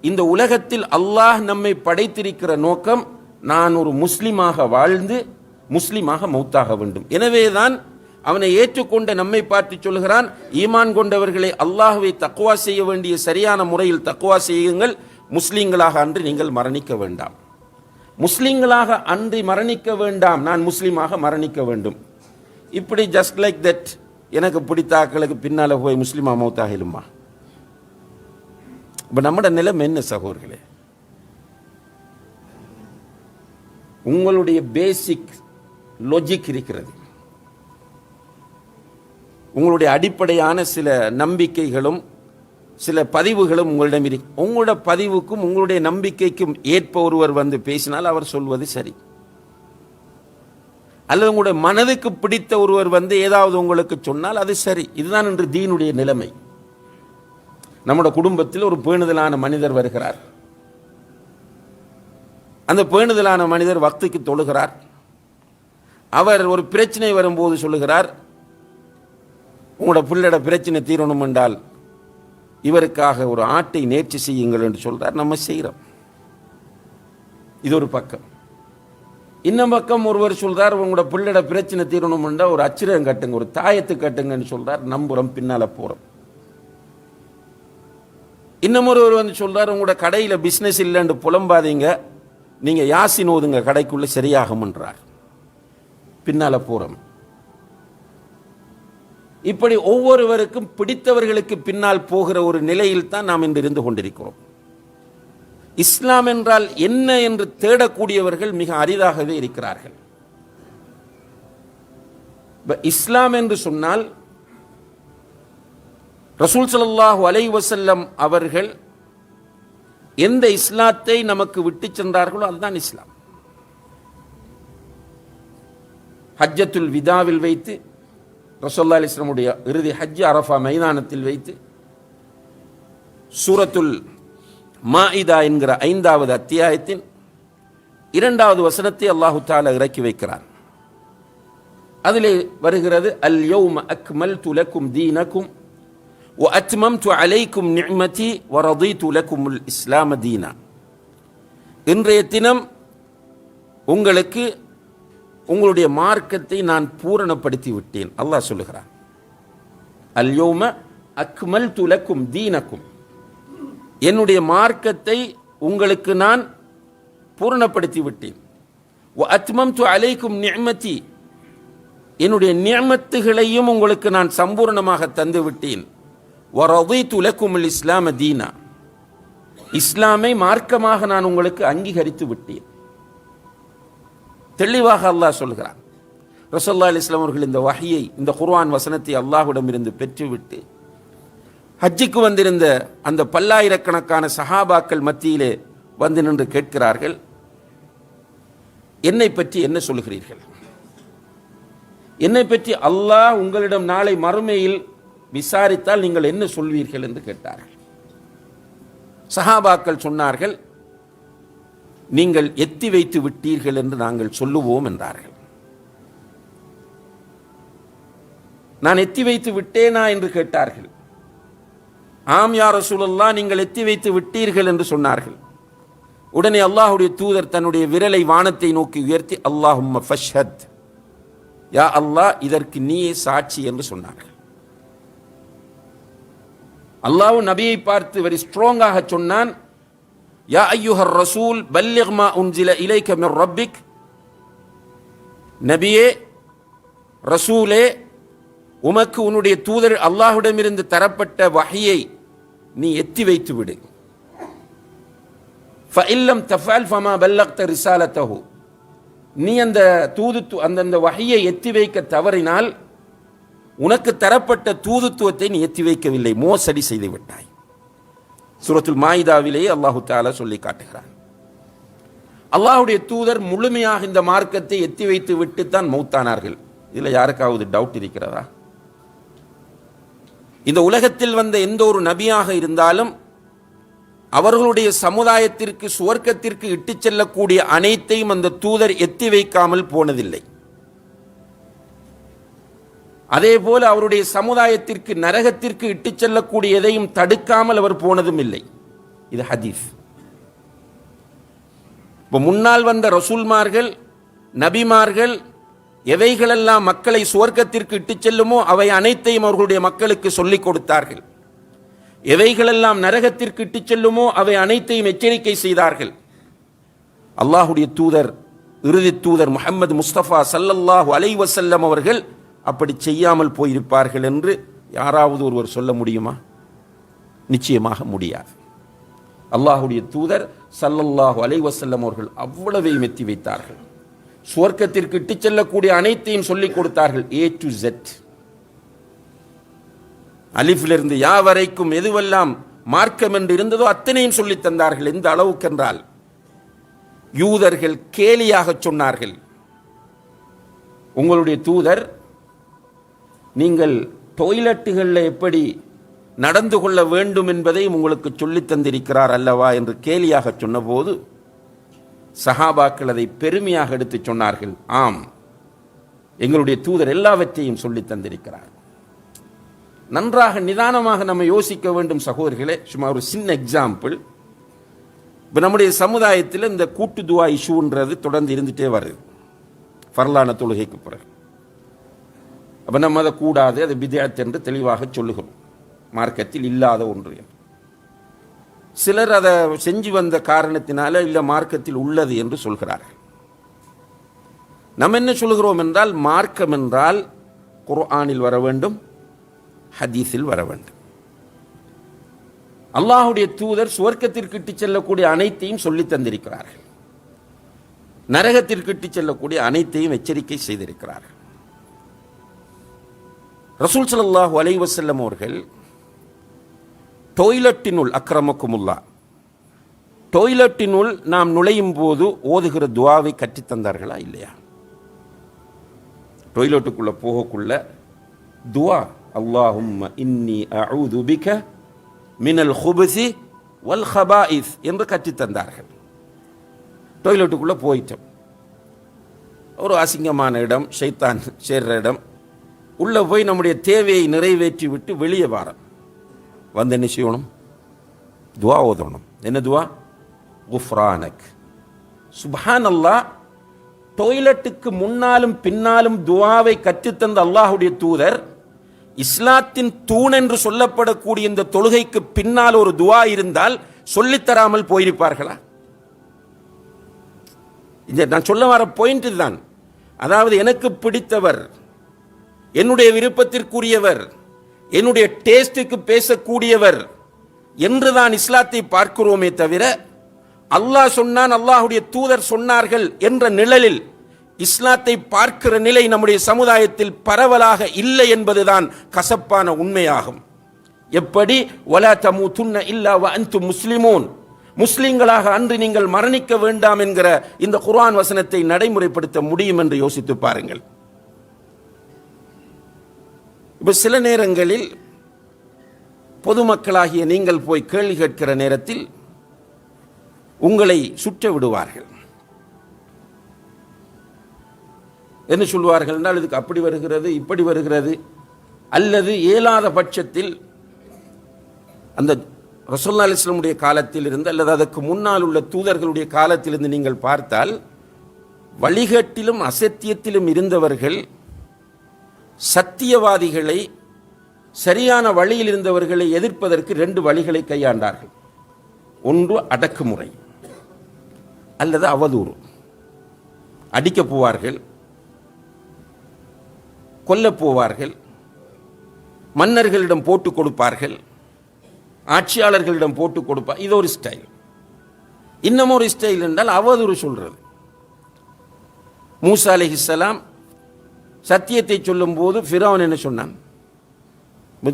இந்த உலகத்தில் அல்லாஹ் நம்மை படைத்திருக்கிற நோக்கம் நான் ஒரு முஸ்லிமாக வாழ்ந்து முஸ்லிமாக மௌத்தாக வேண்டும். எனவேதான் அவனை ஏற்றுக்கொண்ட நம்மை பார்த்து சொல்கிறான், ஈமான் கொண்டவர்களை அல்லாஹ்வை தக்வா செய்ய வேண்டிய சரியான முறையில் தக்வா செய்யுங்கள், முஸ்லீம்களாக அன்றி நீங்கள் மரணிக்க வேண்டாம். முஸ்லீம்களாக அன்றி மரணிக்க வேண்டாம், நான் முஸ்லீமாக மரணிக்க வேண்டும். இப்படி ஜஸ்ட் லைக் தட் எனக்கு பிடித்தாக்களுக்கு பின்னால போய் முஸ்லீமா மௌத்தாகிலுமா? இப்ப நம்மட நிலைமை என்ன சகோதரர்களே? உங்களுடைய பேசிக் லாஜிக் இருக்கிறது, உங்களுடைய அடிப்படையான சில நம்பிக்கைகளும் சில பதிவுகளும் உங்களிடம் இருக்கு. உங்களோட பதிவுக்கும் உங்களுடைய நம்பிக்கைக்கும் ஏற்ப ஒருவர் வந்து பேசினால் அவர் சொல்வது சரி, அல்லது உங்களுடைய மனதுக்கு பிடித்த ஒருவர் வந்து ஏதாவது உங்களுக்கு சொன்னால் அது சரி. இதுதான் இன்று தீனுடைய நிலைமை. நம்முடைய குடும்பத்தில் ஒரு பேணுதலான மனிதர் வருகிறார். அந்த பேணுதலான மனிதர் வக்துக்கு தொழுகிறார். அவர் ஒரு பிரச்சனை வரும்போது சொல்லுகிறார், உங்களோட பிள்ளைட பிரச்சனை தீரணும் என்றால் இவருக்காக ஒரு ஆட்டை நேர்ச்சி செய்யுங்கள் என்று சொல்றார். நம்ம செய்கிறோம். இது ஒரு பக்கம். இன்னும் பக்கம் ஒருவர் சொல்றார், உங்களோட பிள்ளைட பிரச்சனை தீரணும் என்றால் ஒரு அச்சிரம் கட்டுங்க, ஒரு தாயத்து கட்டுங்கன்னு சொல்றார். நம்புறோம், பின்னால போறோம். இன்னும் ஒருவர் வந்து சொல்றார், உங்களோட கடையில பிசினஸ் இல்லைன்னு புலம்பாதீங்க, நீங்க யாசின் ஓதுங்க, கடைக்குள்ள சரியாகும் என்றார். பின்னால போறோம். இப்படி ஒவ்வொருவருக்கும் பிடித்தவர்களுக்கு பின்னால் போகிற ஒரு நிலையில் தான் நாம் இன்று இருந்து கொண்டிருக்கிறோம். இஸ்லாம் என்றால் என்ன என்று தேடக்கூடியவர்கள் மிக அரிதாகவே இருக்கிறார்கள். இஸ்லாம் என்று சொன்னால் ரசூல் ஸல்லல்லாஹு அலைஹி வஸல்லம் அவர்கள் எந்த இஸ்லாத்தை நமக்கு விட்டு சென்றார்களோ அதுதான் இஸ்லாம். ஹஜ்ஜத்துல் விதாவில் வைத்து ரசூலுல்லாஹி அலைஹி வஸல்லமுடைய இறுதி ஹஜ் அரஃபா மைதானத்தில் வைத்து சூரத்துல் மாஇதா என்கிற 5வது அத்தியாயத்தின் 2வது வசனத்தை அல்லாஹு தஆலா இறக்கி வைக்கிறார். அதிலே வருகிறது, அல் யௌம அக்மல்து லக்கும் தீனக்கும் வ அத்மம்து அலைக்கும் நிஅமதி வ ரதீது லக்குமுல் இஸ்லாம தீனா. இன்றைய தினம் உங்களுக்கு உங்களுடைய மார்க்கத்தை நான் பூரணப்படுத்தி விட்டேன். அல்லாஹ் சொல்லுகிறான், அல் யௌம அக்மல்து லக்கும் தீனக்கும், என்னுடைய மார்க்கத்தை உங்களுக்கு நான் பூரணப்படுத்தி விட்டேன். வ அத்மம்து அலைக்கும் நிஅமதி, என்னுடைய நிஅமத்துகளையும் உங்களுக்கு நான் சம்பூர்ணமாக தந்து விட்டேன். வ ரதீது லக்குமுல் இஸ்லாம தீனா, இஸ்லாமை மார்க்கமாக நான் உங்களுக்கு அங்கீகரித்து விட்டேன். தெளிவாக அல்லாஹ் சொல்கிறான். ரசூலுல்லாஹி அலைஹி வஸல்லம் அவர்கள் இந்த வஹியை, இந்த குர்ஆன் வசனத்தை அல்லாஹ்விடமிருந்து பெற்றுவிட்டு ஹஜ்ஜுக்கு வந்திருந்த அந்த பல்லாயிரக்கணக்கான சஹாபாக்கள் மத்தியிலே வந்து நின்று கேட்கிறார்கள், என்னை பற்றி என்ன சொல்லுகிறீர்கள்? என்னை பற்றி அல்லாஹ் உங்களிடம் நாளை மறுமையில் விசாரித்தால் நீங்கள் என்ன சொல்வீர்கள் என்று கேட்டார்கள். சஹாபாக்கள் சொன்னார்கள், நீங்கள் எத்தி வைத்து விட்டீர்கள் என்று நாங்கள் சொல்லுவோம் என்றார்கள். நான் எத்தி வைத்து விட்டேனா என்று கேட்டார்கள். ஆம் யா ரசூலல்லாஹ், நீங்கள் எத்தி வைத்து விட்டீர்கள் என்று சொன்னார்கள். உடனே அல்லாஹ்வுடைய தூதர் தன்னுடைய விரலை வானத்தை நோக்கி உயர்த்தி அல்லாஹும்ம ஃபஷ்ஹத், யா அல்லாஹ் இதற்கு நீயே சாட்சி என்று சொன்னார்கள். அல்லாஹ் நபியை பார்த்து வெரி ஸ்ட்ராங்காக சொன்னான், யா அய்யுஹர் ரசூல் பல்லிக் மா உன்சில இலைக மிர் ரப்பிக், நபியே ரசூலே உமக்கு உன்னுடைய தூதர் அல்லாஹ்விடமிருந்து தரப்பட்ட வஹியை நீ எத்தி வைத்து விடு. ஃபஇல்லம் தஃஅல் ஃபமா பல்லக்த ரிசாலத்தஹு, நீ அந்த அந்த வஹியை எத்தி வைக்க தவறினால் உனக்கு தரப்பட்ட தூதுத்துவத்தை நீ எத்தி வைக்கவில்லை, மோசடி செய்து விட்டாய். சூரத்துல் மாயிதாவிலேயே அல்லாஹு தஆலா சொல்லி காட்டுகிறான். அல்லாஹ்வுடைய தூதர் முழுமையாக இந்த மார்க்கத்தை எத்தி வைத்து விட்டு தான் மௌத்தானார்கள். இதில் யாருக்காவது டவுட் இருக்கிறதா? இந்த உலகத்தில் வந்த எந்த ஒரு நபியாக இருந்தாலும் அவர்களுடைய சமுதாயத்திற்கு சுவர்க்கத்திற்கு இட்டுச் செல்லக்கூடிய அனைத்தையும் அந்த தூதர் எத்தி வைக்காமல் போனதில்லை. அதே போல அவருடைய சமுதாயத்திற்கு நரகத்திற்கு இட்டுச் செல்லக்கூடிய எதையும் தடுக்காமல் அவர் போனதும் இல்லை. இது ஹதீஸ். இப்போ முன்னால் வந்த ரசூல்மார்கள் நபிமார்கள் எவைகளெல்லாம் மக்களை சுவர்க்கத்திற்கு இட்டுச் செல்லுமோ அவை அனைத்தையும் அவர்களுடைய மக்களுக்கு சொல்லிக் கொடுத்தார்கள். எவைகளெல்லாம் நரகத்திற்கு இட்டுச் செல்லுமோ அவை அனைத்தையும் எச்சரிக்கை செய்தார்கள். அல்லாஹுடைய தூதர் இறுதி தூதர் முஹம்மது முஸ்தபா ஸல்லல்லாஹு அலைஹி வஸல்லம் அவர்கள் அப்படி செய்யாமல் போயிருப்பார்கள் என்று யாராவது ஒருவர் சொல்ல முடியுமா? நிச்சயமாக முடியாது. அல்லாஹுடைய தூதர் ஸல்லல்லாஹு அலைஹி வஸல்லம் அவர்கள் அவ்வளவையும் எத்தி வைத்தார்கள். சுவர்க்கத்திற்கு இட்டுச் செல்லக்கூடிய அனைத்தையும் சொல்லிக் கொடுத்தார்கள். A to Z, அலிஃபிலிருந்து யா வரைக்கும் எதுவெல்லாம் மார்க்கம் என்று இருந்ததோ அத்தனையும் சொல்லித் தந்தார்கள். எந்த அளவுக்கென்றால் யூதர்கள் கேலியாக சொன்னார்கள், உங்களுடைய தூதர் நீங்கள் டாய்லெட்டுகளில் எப்படி நடந்து கொள்ள வேண்டும் என்பதையும் உங்களுக்கு சொல்லித் தந்திருக்கிறார் அல்லவா என்று கேலியாக சொன்னபோது சஹாபாக்கள் அதை பெருமையாக எடுத்து சொன்னார்கள், ஆம் எங்களுடைய தூதர் எல்லாவற்றையும் சொல்லித் தந்திருக்கிறார். நன்றாக நிதானமாக நம்ம யோசிக்க வேண்டும் சகோதரர்களே. சும்மா ஒரு சின்ன எக்ஸாம்பிள். இப்போ நம்முடைய சமுதாயத்தில் இந்த கூட்டு துவா இஷ்யூன்றது தொடர்ந்து இருந்துகிட்டே வருது ஃபர்லான தொழுகைக்கு பிறகு. அப்போ நம்ம அதை கூடாது, அதை பித்அத் என்று தெளிவாக சொல்லுகிறோம், மார்க்கத்தில் இல்லாத ஒன்று. சிலர் அதை செஞ்சு வந்த காரணத்தினால இல்லை மார்க்கத்தில் உள்ளது என்று சொல்கிறார்கள். நம்ம என்ன சொல்கிறோம் என்றால், மார்க்கம் என்றால் குர்ஆனில் வர வேண்டும், ஹதீஸில் வர வேண்டும். அல்லாஹுடைய தூதர் சுவர்க்கத்திற்கு இட்டுச் செல்லக்கூடிய அனைத்தையும் சொல்லி தந்திருக்கிறார்கள், நரகத்திற்கு இட்டுச் செல்லக்கூடிய அனைத்தையும் எச்சரிக்கை செய்திருக்கிறார்கள். ரசூல் ஸல்லல்லாஹு அலைஹி வஸல்லம் அவர்கள் டாய்லெட்டினுள் அக்ரமக்குமுல்லா டாய்லெட்டினுள் நாம் நுழையும் போது ஓதுகிற துவாவை கற்றுத்தந்தார்களா இல்லையா? டாய்லெட்டுக்குள்ள போகக்குள்ள துவா அல்லாஹும்ம இன்னி அஊது பிக மினல் குபுஸி வல் ஹபாயிஸ் என்று கற்றுத்தந்தார்கள். டாய்லெட்டுக்குள்ள போயிட்டோம், ஒரு அசிங்கமான இடம், ஷைத்தான் சேர்ற இடம். உள்ள போய் நம்முடைய தேவையை நிறைவேற்றி விட்டு வெளியே வாரம் வந்து என்ன செய்யணும்? துவா ஓதணும். என்ன துவா? குஃப்ரானக். சுப்ஹானல்லாஹ். டாய்லெட்டுக்கு முன்னாலும் பின்னாலும் துவாவை கற்றுத்தந்த அல்லாஹுடைய தூதர் இஸ்லாத்தின் தூண் என்று சொல்லப்படக்கூடிய இந்த தொழுகைக்கு பின்னால் ஒரு துவா இருந்தால் சொல்லித்தராமல் போயிருப்பார்களா? இந்த நான் சொல்ல வர பாயிண்ட் தான். அதாவது எனக்கு பிடித்தவர், என்னுடைய விருப்பத்திற்குரியவர், என்னுடைய டேஸ்டுக்கு பேசக்கூடியவர் என்றுதான் இஸ்லாத்தை பார்க்கிறோமே தவிர அல்லாஹ் சொன்னான், அல்லாஹுடைய தூதர் சொன்னார்கள் என்ற நிழலில் இஸ்லாத்தை பார்க்கிற நிலை நம்முடைய சமுதாயத்தில் பரவலாக இல்லை என்பதுதான் கசப்பான உண்மையாகும். எப்படி வலா தமூதுன்ன இல்லா வ அன்தும் முஸ்லிமூன், முஸ்லிம்களாக அன்று நீங்கள் மரணிக்க வேண்டாம் என்கிற இந்த குர்ஆன் வசனத்தை நடைமுறைப்படுத்த முடியும் என்று யோசித்து பாருங்கள். இப்ப சில நேரங்களில் பொதுமக்களாகிய நீங்கள் போய் கேள்வி கேட்கிற நேரத்தில் உங்களை சுற்ற விடுவார்கள். என்ன சொல்வார்கள் என்றால், இதுக்கு அப்படி வருகிறது இப்படி வருகிறது, அல்லது இயலாத பட்சத்தில் அந்த ரசூலுல்லாஹி அலைஹி வஸல்லம் காலத்தில் இருந்து அல்லது அதற்கு முன்னால் உள்ள தூதர்களுடைய காலத்திலிருந்து நீங்கள் பார்த்தால், வழிகேட்டிலும் அசத்தியத்திலும் இருந்தவர்கள் சத்தியவாதிகளை, சரியான வழியில் இருந்தவர்களை எதிர்ப்பதற்கு 2 வழிகளை கையாண்டார்கள். ஒன்று அடக்குமுறை அல்லது அவதூறு. அடிக்கப் போவார்கள், கொல்லப் போவார்கள், மன்னர்களிடம் போட்டு கொடுப்பார்கள், ஆட்சியாளர்களிடம் போட்டு கொடுப்பார். இது ஒரு ஸ்டைல். இன்னமொரு ஸ்டைல் என்றால் அவதூறு சொல்றது. மூசா அலைஹிஸ்ஸலாம் சத்தியத்தை சொல்லும் போது ஃபிரௌன் என்ன சொன்னான்?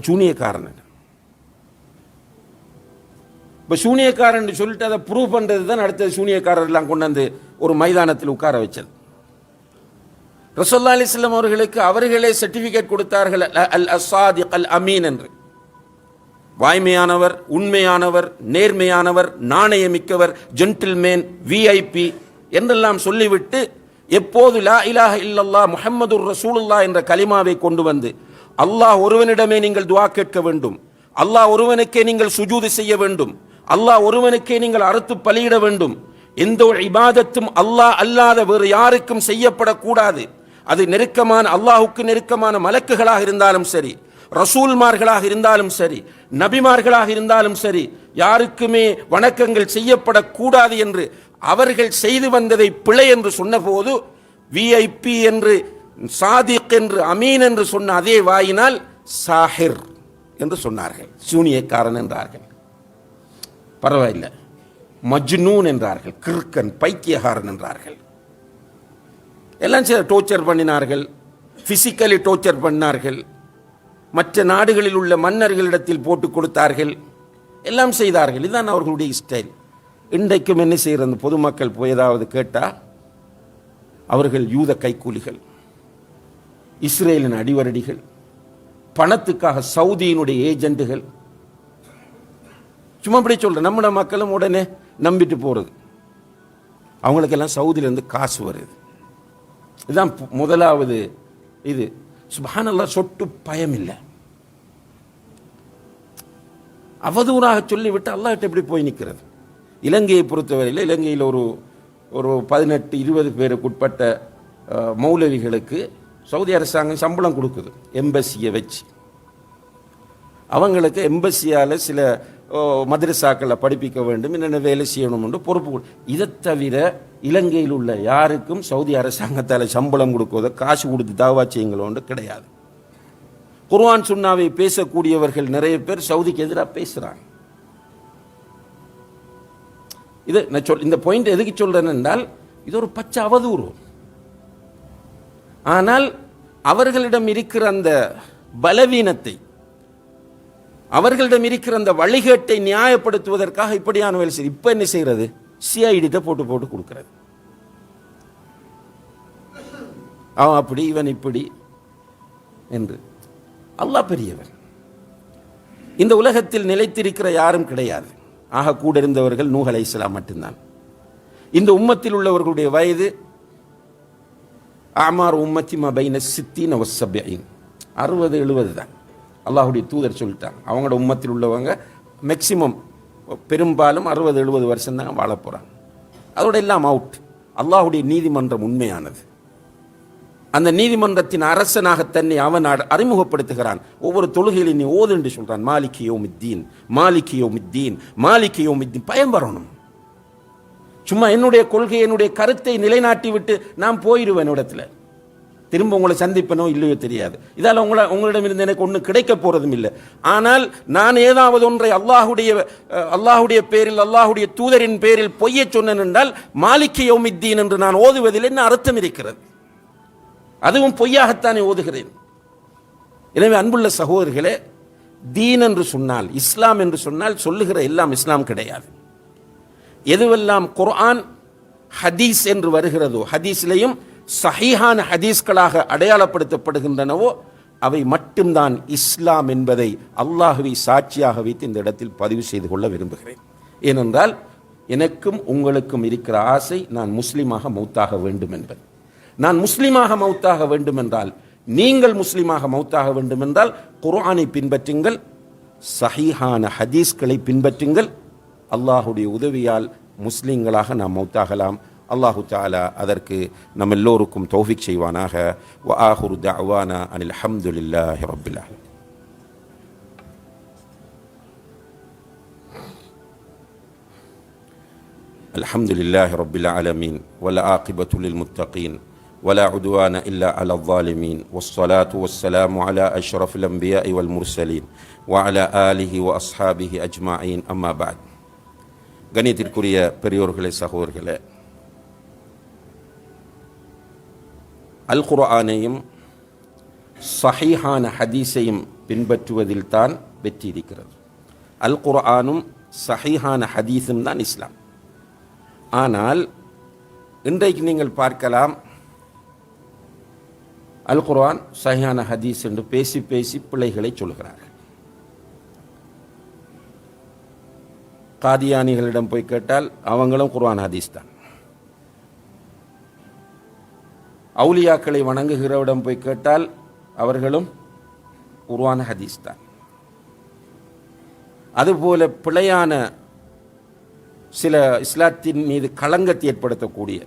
சூனியக்காரன். இப்போ சூனியக்காரன் சொல்லிட்டு அதை ப்ரூவ் பண்ணுறது தான் அடுத்தது சூனியக்காரர் எல்லாம் கொண்டு வந்து ஒரு மைதானத்தில் உட்கார வச்சது. ரசூலுல்லாஹி அலைஹி வஸல்லம் அவர்களுக்கு அவர்களே சர்டிஃபிகேட் கொடுத்தார்கள், அல் அஸ்ஸாதிக் அல் அமீன் என்று. வாய்மையானவர், உண்மையானவர், நேர்மையானவர், நாணயமிக்கவர், ஜென்டில்மேன், விஐபி என்றெல்லாம் சொல்லிவிட்டு எப்போது லா இலாஹ இல்லல்லாஹ் முஹம்மதுர் ரசூலுல்லாஹ் என்ற கலிமாவை கொண்டு வந்து, அல்லாஹ் ஒருவனிடமே நீங்கள் துஆ கேட்க வேண்டும், அல்லாஹ் ஒருவனுக்கே நீங்கள் சுஜூது செய்ய வேண்டும், அல்லாஹ் ஒருவனுக்கே நீங்கள் அறுத்து பலியிட வேண்டும், எந்த ஒரு இபாதத்தும் அல்லாஹ் அல்லாத வேறு யாருக்கும் செய்யப்படக்கூடாது, அது நெருக்கமான அல்லாஹுக்கு நெருக்கமான மலக்குகளாக இருந்தாலும் சரி, ரசூல்மார்களாக இருந்தாலும் சரி, நபிமார்களாக இருந்தாலும் சரி, யாருக்குமே வணக்கங்கள் செய்யப்படக்கூடாது என்று அவர்கள் செய்து வந்ததை பிழை என்று சொன்னபோது, விஐபி என்று, சாதிக் என்று, அமீன் என்று சொன்ன அதே வாயினால் சாஹிர் என்று சொன்னார்கள், சூனியக்காரன் என்றார்கள். பரவாயில்லை, மஜ்னூன் என்றார்கள், கிறுக்கன், பைத்தியகாரன் என்றார்கள். எல்லாம் டோர்ச்சர் பண்ணினார்கள், பிசிக்கலி டோர்ச்சர் பண்ணார்கள், மற்ற நாடுகளில் உள்ள மன்னர்களிடத்தில் போட்டு கொடுத்தார்கள், எல்லாம் செய்தார்கள். இதுதான் அவர்களுடைய ஸ்டைல். இன்றைக்கும் என்ன செய்யறது? பொதுமக்கள் போய் ஏதாவது கேட்டால் அவர்கள் யூத கைக்கூலிகள், இஸ்ரேலின் அடிவரடிகள், பணத்துக்காக சவுதியினுடைய ஏஜென்ட்டுகள். சும்மா அப்படி சொல்ற நம்ம மக்களும் உடனே நம்பிட்டு போறது. அவங்களுக்கெல்லாம் சவுதியிலிருந்து காசு வருது. இதுதான் முதலாவது. இது சுப்ஹானல்லாஹ், சொட்டு பயம் இல்லை. அவதூறாக சொல்லிவிட்டு அல்லாஹ்கிட்ட எப்படி போய் நிற்கிறது? இலங்கையை பொறுத்தவரையில் இலங்கையில் ஒரு 18-20 பேருக்கு உட்பட்ட மௌலவிகளுக்கு சவுதி அரசாங்கம் சம்பளம் கொடுக்குது, எம்பசியை வச்சு. அவங்களுக்கு எம்பசியால் சில மதரசாக்களை படிப்பிக்க வேண்டும், என்னென்ன வேலை செய்யணும் என்று பொறுப்பு. இதை தவிர இலங்கையில் உள்ள யாருக்கும் சவுதி அரசாங்கத்தால் சம்பளம் கொடுக்குவதோ காசு கொடுத்து தாவா செய்யுங்களோன்று கிடையாது. குர்ஆன் சுன்னாவை பேசக்கூடியவர்கள் நிறைய பேர் சவுதிக்கு எதிராக பேசுகிறாங்க. இது இந்த பாயிண்ட் எதுக்கு சொல்றேன் என்றால், இது ஒரு பச்சை அவதூறு. ஆனால் அவர்களிடம் இருக்கிற அந்த பலவீனத்தை, அவர்களிடம் இருக்கிற அந்த வழிகேட்டை நியாயப்படுத்துவதற்காக இப்படியான வேலை செய்ய. இப்ப என்ன செய்யறது? சிஐடிட்ட போட்டு போட்டு கொடுக்கிறது. அவன் அப்படி, இவன் இப்படி என்று. அல்லாஹ் பெரியவர். இந்த உலகத்தில் நிலைத்திருக்கிற யாரும் கிடையாது. ஆக கூட இருந்தவர்கள் நூஹ் அலைஹிஸ்ஸலாம் மட்டும்தான். இந்த உம்மத்தில் உள்ளவர்களுடைய வயது அமார் உம்மத்தி மா பைன 60 வ 70, 60-70 தான். அல்லாஹுடைய தூதர் சொல்லிட்டாங்க, அவங்களோட உம்மத்தில் உள்ளவங்க மேக்சிமம் பெரும்பாலும் 60-70 வருஷம் தான் வாழ போறாங்க. அதோட எல்லாம் அவுட். அல்லாஹுடைய நீதிமன்றம் உண்மையானது. அந்த நீதிமன்றத்தின் அரசனாக தன்னை அவன் அறிமுகப்படுத்துகிறான். ஒவ்வொரு தொழுகையிலும் நீ ஓது என்று சொல்றான், மாலிகி யௌமித்தீன், மாலிகி யௌமித்தீன், மாலிகி யௌமித்தீன். பயம் வரணும். சும்மா என்னுடைய கொள்கை, என்னுடைய கருத்தை நிலைநாட்டி விட்டு நான் போயிடுவேன் இடத்துல. திரும்ப உங்களை சந்திப்பனோ இல்லையோ தெரியாது. இதால் உங்களிடமிருந்து எனக்கு ஒன்று கிடைக்க போறதும் இல்லை. ஆனால் நான் ஏதாவது ஒன்றை அல்லாஹுடைய பேரில், அல்லாஹுடைய தூதரின் பேரில் பொய்ய சொன்னேன் என்றால், மாலிகி யௌமித்தீன் என்று நான் ஓதுவதில் என்ன அர்த்தம் இருக்கிறது? அதுவும் பொய்யாகத்தானே ஓதுகிறேன். எனவே அன்புள்ள சகோதரர்களே, தீன் என்று சொன்னால், இஸ்லாம் என்று சொன்னால் சொல்லுகிற எல்லாம் இஸ்லாம் கிடையாது. எதுவெல்லாம் குர்ஆன் ஹதீஸ் என்று வருகிறதோ, ஹதீஸ்லையும் சஹீஹான ஹதீஸ்களாக அடையாளப்படுத்தப்படுகின்றனவோ அவை மட்டும்தான் இஸ்லாம் என்பதை அல்லாஹ்வை சாட்சியாக வைத்து இந்த இடத்தில் பதிவு செய்து கொள்ள விரும்புகிறேன். ஏனென்றால் எனக்கும் உங்களுக்கும் இருக்கிற ஆசை நான் முஸ்லீமாக மௌத்தாக வேண்டும் என்பது. நான் முஸ்லீமாக மௌத்தாக வேண்டும் என்றால், நீங்கள் முஸ்லீமாக மௌத்தாக வேண்டும் என்றால் குர்ஆனை பின்பற்றுங்கள், சஹீஹான ஹதீஸ்களை பின்பற்றுங்கள். அல்லாஹுடைய உதவியால் முஸ்லீம்களாக நாம் மௌத்தாகலாம். அல்லாஹு தஆலா அதற்கு நம் எல்லோருக்கும் தௌஃபீக் செய்வானாக. வ ஆஹிரு தஅவானா அனில் ஹம்துலில்லாஹி ரப்பில் ஆலமீன். அல்ஹம்துலில்லாஹி ரப்பில் ஆலமீன் வல் ஆகிபத்து லில் முத்தகீன் ولا عدوان إلا على الظالمين والصلاة والسلام على أشرف الأنبياء والمرسلين وعلى آله وأصحابه أجمعين أما بعد. கணியத்திற்குரிய பெரியோர்களே, சகோதரர்களே, அல் குர்ஆனையும் சஹீஹான ஹதீஸையும் பின்பற்றுவதில் தான் வெற்றி இருக்கிறது. அல் குர்ஆனும் சஹீஹான ஹதீஸும் தான் இஸ்லாம். ஆனால் இன்றைக்கு நீங்கள் பார்க்கலாம், அல் குர்ஆன் சஹீஹான ஹதீஸ் என்று பேசி பேசி பிள்ளைகளை சொல்கிறார்கள். காதியானிகளிடம் போய் கேட்டால் அவங்களும் குர்ஆன் ஹதீஸ் தான். அவுலியாக்களை வணங்குகிறவரிடம் போய் கேட்டால் அவர்களும் குர்ஆன் ஹதீஸ் தான். அதுபோல பிழையான சில இஸ்லாத்தின் மீது களங்கத்தை ஏற்படுத்தக்கூடிய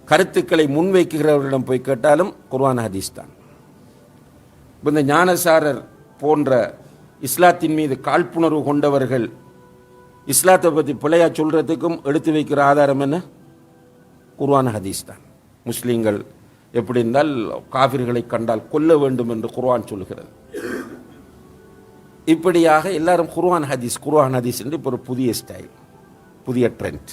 கருத்துக்களை முன்வைக்கிறவர்களிடம் போய் கேட்டாலும் குர்ஆன் ஹதீஸ் தான். இந்த ஞானசாரர் போன்ற இஸ்லாத்தின் மீது காழ்ப்புணர்வு கொண்டவர்கள் இஸ்லாத்தை பற்றி பிழையா சொல்றதுக்கும் எடுத்து வைக்கிற ஆதாரம் என்ன? குர்ஆன் ஹதீஸ் தான். முஸ்லீம்கள் எப்படி இருந்தால் காஃபிர்களை கண்டால் கொல்ல வேண்டும் என்று குர்ஆன் சொல்கிறது. இப்படியாக எல்லாரும் குர்ஆன் ஹதீஸ் குர்ஆன் ஹதீஸ் என்று இப்போ ஒரு புதிய ஸ்டைல், புதிய ட்ரெண்ட்.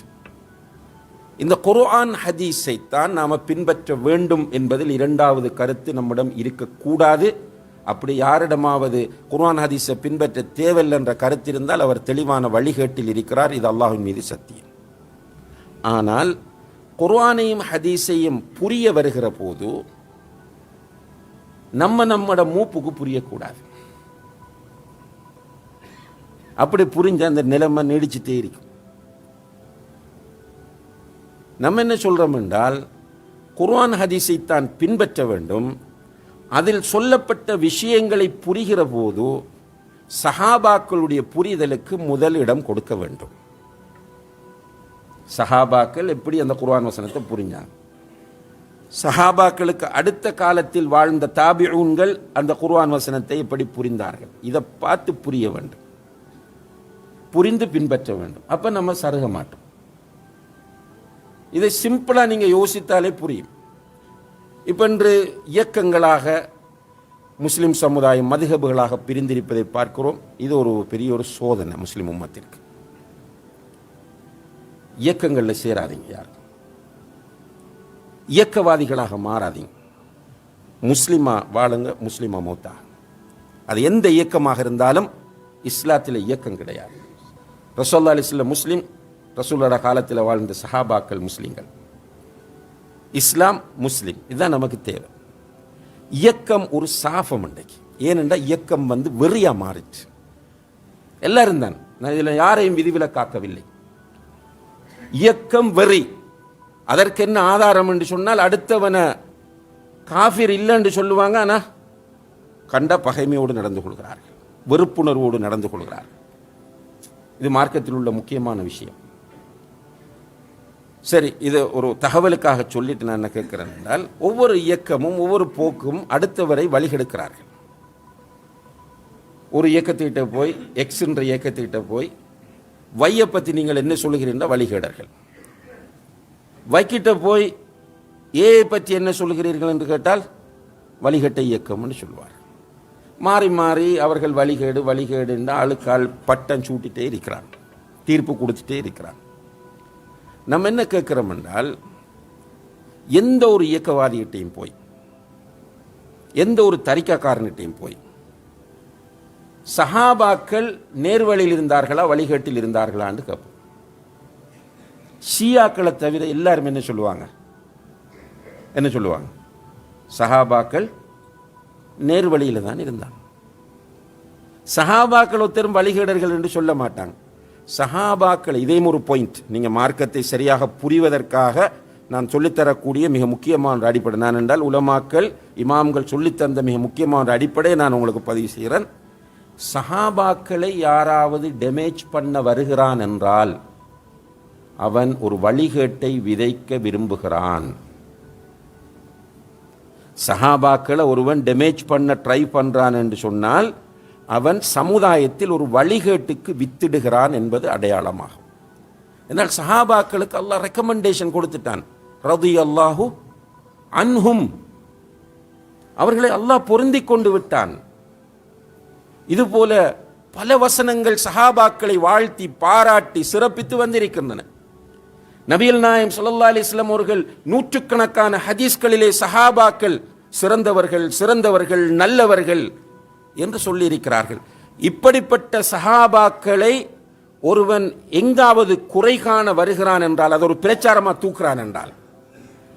இந்த குர்ஆன் ஹதீஸை தான் நாம் பின்பற்ற வேண்டும் என்பதில் இரண்டாவது கருத்து நம்மிடம் இருக்கக்கூடாது. அப்படி யாரிடமாவது குர்ஆன் ஹதீஸை பின்பற்ற தேவையில்லை என்ற கருத்து இருந்தால் அவர் தெளிவான வழிகேட்டில் இருக்கிறார். இது அல்லாஹ்வின் மீது சத்தியம். ஆனால் குர்ஆனையும் ஹதீஸையும் புரிய வருகிற போது நம்மட மூப்புக்கு புரியக்கூடாது. அப்படி புரிஞ்ச அந்த நிலைமை நீடிச்சுட்டே இருக்கும். நம்ம என்ன சொல்றோம் என்றால், குர்ஆன் ஹதீஸை தான் பின்பற்ற வேண்டும். அதில் சொல்லப்பட்ட விஷயங்களை புரிகிற போது சஹாபாக்களுடைய புரிதலுக்கு முதலிடம் கொடுக்க வேண்டும். சஹாபாக்கள் எப்படி அந்த குர்ஆன் வசனத்தை புரிஞ்சாங்க? சஹாபாக்களுக்கு அடுத்த காலத்தில் வாழ்ந்த தாபிஊன்கள் அந்த குர்ஆன் வசனத்தை எப்படி புரிந்தார்கள்? இதை பார்த்து புரிய வேண்டும், புரிந்து பின்பற்ற வேண்டும். அப்ப நம்ம சருக மாட்டோம். இதை சிம்பிளா நீங்க யோசித்தாலே புரியும். இப்ப இன்று இயக்கங்களாக முஸ்லிம் சமுதாயம் மதுஹபுகளாக பிரிந்திருப்பதை பார்க்கிறோம். இது ஒரு பெரிய ஒரு சோதனை முஸ்லிம் உம்மத்திற்கு. இயக்கங்கள்ல சேராதீங்க, யார் இயக்கவாதிகளாக மாறாதீங்க. முஸ்லிமா வாழுங்க, முஸ்லிமா மௌத்தா. அது எந்த இயக்கமாக இருந்தாலும் இஸ்லாத்தில் இயக்கம் கிடையாது. ரசூலுல்லாஹி அலைஹி வஸல்லம் முஸ்லிம், ரசூலுல்லாஹ் காலத்தில் வாழ்ந்த சஹாபாக்கள் முஸ்லிம்கள், இஸ்லாம் முஸ்லிம். இதுதான் நமக்கு தேவை. இயக்கம் ஒரு சாபம் இன்றைக்கு. ஏனென்றால் இயக்கம் வெறியா மாறிச்சு. எல்லாரும் தான், நான் இதில் யாரையும் விதிவிலக்காக்கவில்லை. இயக்கம் வெறி. அதற்கு என்ன ஆதாரம் என்று சொன்னால், அடுத்தவனை காஃபிர் இல்லை என்று சொல்லுவாங்க, ஆனால் கண்ட பகைமையோடு நடந்து கொள்கிறார்கள், வெறுப்புணர்வோடு நடந்து கொள்கிறார்கள். இது மார்க்கத்தில் உள்ள முக்கியமான விஷயம். சரி, இது ஒரு தகவலுக்காக சொல்லிட்டு நான் என்ன கேட்கிறேன் என்றால், ஒவ்வொரு இயக்கமும் ஒவ்வொரு போக்கும் அடுத்தவரை வழிகெடுக்கிறார்கள். ஒரு இயக்கத்திட்ட போய், எக்ஸ் என்ற இயக்கத்திட்ட போய் வையை பற்றி நீங்கள் என்ன சொல்லுகிறீர்கள்? வழிகேடர்கள். வைக்கிட்ட போய் ஏ பற்றி என்ன சொல்லுகிறீர்கள் என்று கேட்டால் வழிகட்ட இயக்கம் என்று சொல்வார். மாறி மாறி அவர்கள் வழிகேடு வழிகேடு என்று ஆளுக்கால் பட்டம் சூட்டிட்டே இருக்கிறான், தீர்ப்பு கொடுத்துட்டே இருக்கிறான். நம்ம என்ன கேட்கிறோம் என்றால், எந்த ஒரு இயக்கவாதிகிட்டையும் போய், எந்த ஒரு தரிக்காக்காரன்கிட்டையும் போய், சஹாபாக்கள் நேர்வழியில் இருந்தார்களா வழிகேட்டில் இருந்தார்களா என்று கேட்போம். ஷியாக்களை தவிர எல்லாரும் என்ன சொல்லுவாங்க? என்ன சொல்லுவாங்க? சஹாபாக்கள் நேர்வழியில் தான் இருந்தாங்க. சஹாபாக்கள் ஒருத்தரும் வழிகேடர்கள் என்று சொல்ல மாட்டாங்க. சஹாபாக்கள், இதையும் ஒரு பாயிண்ட், நீங்கள் மார்க்கத்தை சரியாக புரிவதற்காக நான் சொல்லித்தரக்கூடிய மிக முக்கியமான அடிப்படை. நான் என்றால் உலமாக்கள் இமாம்கள் சொல்லித்தந்த மிக முக்கியமான அடிப்படையை நான் உங்களுக்கு பதிவு செய்கிறேன். சஹாபாக்களை யாராவது டேமேஜ் பண்ண வருகிறான் என்றால் அவன் ஒரு வழிகேட்டை விதைக்க விரும்புகிறான். சஹாபாக்களை ஒருவன் டேமேஜ் பண்ண ட்ரை பண்றான் என்று சொன்னால் அவன் சமுதாயத்தில் ஒரு வழிகேட்டுக்கு வித்திடுகிறான் என்பது அடையாளமாகும். என்றால் சஹாபாக்களுக்கு அல்லாஹ் ரெக்கமெண்டேஷன் கொடுத்துட்டான். ரலியல்லாஹு அன்ஹும், அவர்களை அல்லாஹ் பொருந்தி கொண்டு விட்டான். இதுபோல பல வசனங்கள் சஹாபாக்களை வாழ்த்தி பாராட்டி சிறப்பித்து வந்திருக்கின்றன. நபிகள் நாயகம் ஸல்லல்லாஹு அலைஹி வஸல்லம் அவர்கள் நூற்றுக்கணக்கான ஹதீஸ்களிலே சஹாபாக்கள் சிறந்தவர்கள், சிறந்தவர்கள், நல்லவர்கள் என்று சொல்லியிருக்கிறார்கள். இப்படிப்பட்ட சஹாபாக்களை ஒருவன் எங்காவது குறை காண வருகிறான் என்றால், அது ஒரு பிரச்சாரமா தூக்குறான் என்றால்,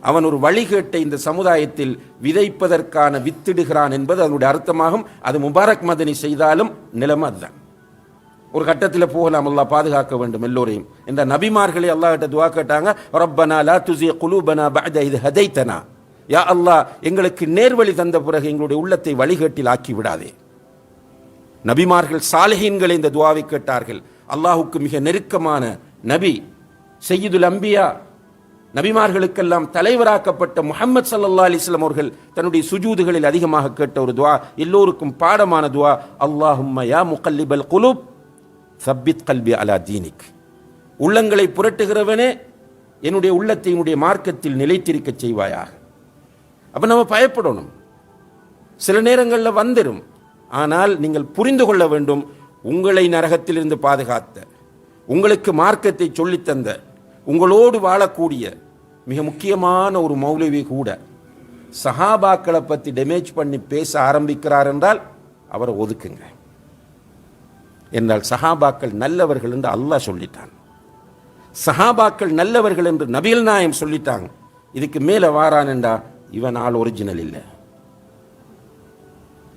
அவன் ஒரு வழிகேட்டை இந்த சமுதாயத்தில் விதைப்பதற்கான வித்திடுகிறான் என்பது அதனுடைய அர்த்தமாகும். அது முபாரக் மதனி செய்தாலும் நிலைமை அதுதான். ஒரு கட்டத்தில் போகலாம், அல்லாஹ் பாதுகாக்க வேண்டும் எல்லோரையும். இந்த நபிமார்களை அல்லாஹ் கிட்ட துஆ கேட்டாங்க, ரப்பனா லா துஸி குலூபனா பஅத இத் ஹதைதனா, யா அல்லாஹ் எங்களுக்கு நேர்வழி தந்த பிறகு எங்களுடைய உள்ளத்தை வழிகேட்டில் ஆக்கி விடாதே. நபிமார்கள் சாலிஹீன்களை இந்த துஆவை கேட்டார்கள். அல்லாஹுக்கு மிக நெருக்கமான நபி சய்யிதுல் அம்பியா, நபிமார்களுக்கெல்லாம் தலைவராக்கப்பட்ட முஹம்மது ஸல்லல்லாஹு அலைஹி வஸல்லம் அவர்கள் தன்னுடைய சுஜூதுகளில் அதிகமாக கேட்ட ஒரு துஆ, எல்லோருக்கும் பாடமான துஆ, அல்லாஹும்ம யா முகல்லிபல் குலூப் சப்பித் கல்பி அலா தீனிக், உள்ளங்களை புரட்டுகிறவனே என்னுடைய உள்ளத்தை என்னுடைய மார்க்கத்தில் நிலைத்திருக்க செய்வாயாக. அப்ப நம்ம பயப்படணும், சில நேரங்களில் வந்துடும். ஆனால் நீங்கள் புரிந்து கொள்ள வேண்டும், உங்களை நரகத்திலிருந்து பாதுகாத்த, உங்களுக்கு மார்க்கத்தை சொல்லித்தந்த, உங்களோடு வாழக்கூடிய மிக முக்கியமான ஒரு மௌலவி கூட சஹாபாக்களை பற்றி டேமேஜ் பண்ணி பேச ஆரம்பிக்கிறார் என்றால் அவரை ஒதுக்குங்க. என்றால் சஹாபாக்கள் நல்லவர்கள் என்று அல்லாஹ் சொல்லிட்டான், சஹாபாக்கள் நல்லவர்கள் என்று நபிகள் நாயகம் சொல்லிட்டாங்க. இதுக்கு மேலே வாரான் என்றா இவன் ஆள் ஒரிஜினல் இல்லை.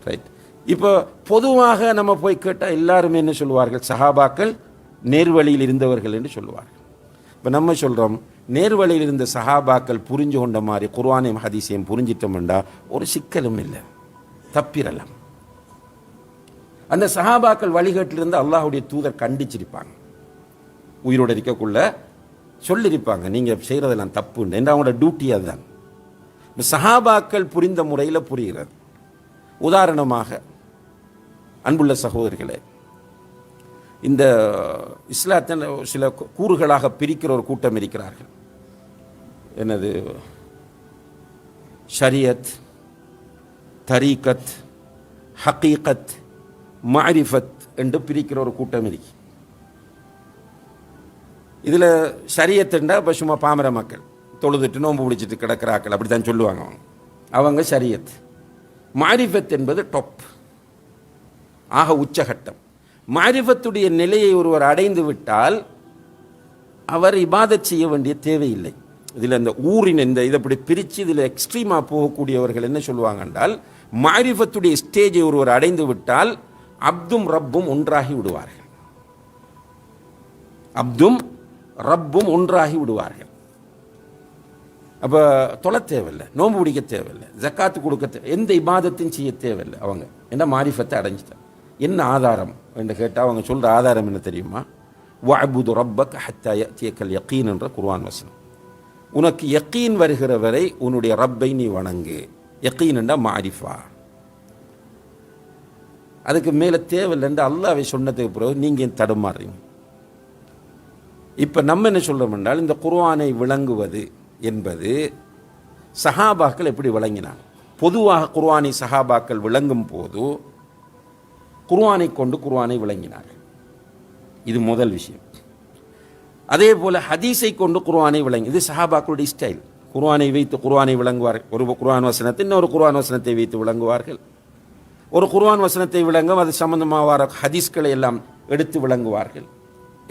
ரைட். இப்போ பொதுவாக நம்ம போய் கேட்டால் எல்லாருமே என்ன சொல்லுவார்கள்? சஹாபாக்கள் நேர்வழியில் இருந்தவர்கள் என்று சொல்லுவார்கள். இப்போ நம்ம சொல்கிறோம், நேர்வழியில் இருந்த சஹாபாக்கள் புரிஞ்சு கொண்ட மாதிரி குர்ஆனையும் ஹதீஸையும் புரிஞ்சிட்டோம்டா ஒரு சிக்கலும் இல்லை, தப்பிரலாம். அந்த சஹாபாக்கள் வழிகேட்டிலிருந்து அல்லாஹுடைய தூதர் கண்டிச்சிருப்பாங்க, உயிரோடு இருக்கக்குள்ள சொல்லியிருப்பாங்க, நீங்கள் செய்கிறதெல்லாம் தப்பு என்று. அவங்களோட டியூட்டி அதுதான். சஹாபாக்கள் புரிந்த முறையில் புரிகிறது. உதாரணமாக அன்புள்ள சகோதரிகளே, இந்த இஸ்லாத்தின் சில கூறுகளாக பிரிக்கிற ஒரு கூட்டம் இருக்கிறார்கள். என்னது? ஷரியத், தரீகத், ஹகீகத், மாரிஃபத் என்று பிரிக்கிற ஒரு கூட்டம் இருக்கு. இதில் ஷரியத்துண்டா இப்போ சும்மா பாமர மக்கள் தொழுதுட்டு நோன்பு பிடிச்சிட்டு கிடக்கிறாக்கள் அப்படி தான் சொல்லுவாங்க அவங்க ஷரியத். மாரிஃபத் என்பது டாப், ஆக உச்சகட்டம். மாரிஃபத்துடைய நிலையை ஒருவர் அடைந்து விட்டால் அவர் இபாதத் செய்ய வேண்டிய தேவையில்லை. இதில் இந்த ஊரின் இந்த இதை இப்படி பிரித்து இதில் எக்ஸ்ட்ரீமாக போகக்கூடியவர்கள் என்ன சொல்லுவாங்க என்றால், மாரிஃபத்துடைய ஸ்டேஜை ஒருவர் அடைந்து விட்டால் அப்தும் ரப்பும் ஒன்றாகி விடுவார்கள். அப்தும் ரப்பும் ஒன்றாகி விடுவார்கள். அப்போ தொலை தேவையில்லை, நோன்பு பிடிக்க தேவையில்லை, ஜக்காத்து கொடுக்க எந்த இபாதத்தையும் செய்ய தேவையில்லை. அவங்க என்ன மாரிஃபத்தை அடைஞ்சிட்டாங்க. என்ன ஆதாரம் என்று கேட்டால் அவங்க சொல்கிற ஆதாரம் என்ன தெரியுமா? வஅபுது ரப்பக ஹத்தா யஅதியக்கல் யகீன் என்ற குர்ஆன் வசனம். உனக்கு யகீன் வருகிற வரை உன்னுடைய ரப்பை நீ வணங்கு. யகீன் என்றால் மாரிஃபா. அதுக்கு மேலே தேவையில்லைன்னு அல்லாஹ்வை சொன்னதுக்கு பிறகு நீங்கள் தடுமாறுறீங்க. இப்போ நம்ம என்ன சொல்கிறோம் என்றால், இந்த குர்ஆனை விளங்குவது என்பது சஹாபாக்கள் எப்படி விளங்கினாங்க. பொதுவாக குர்ஆனை சஹாபாக்கள் விளங்கும் போது குர்ஆனை கொண்டு குர்ஆனை விளங்கினார்கள். இது முதல் விஷயம். அதே போல் ஹதீஸை கொண்டு குர்ஆனை விளங்கி, இது சஹாபாக்களுடைய ஸ்டைல். குர்ஆனை வைத்து குர்ஆனை விளங்குவார்கள். ஒரு குர்ஆன் வசனத்தை இன்னொரு குர்ஆன் வசனத்தை வைத்து விளங்குவார்கள். ஒரு குர்ஆன் வசனத்தை விளங்கும் அது சம்பந்தமாக வர ஹதீஸ்களை எல்லாம் எடுத்து விளங்குவார்கள்.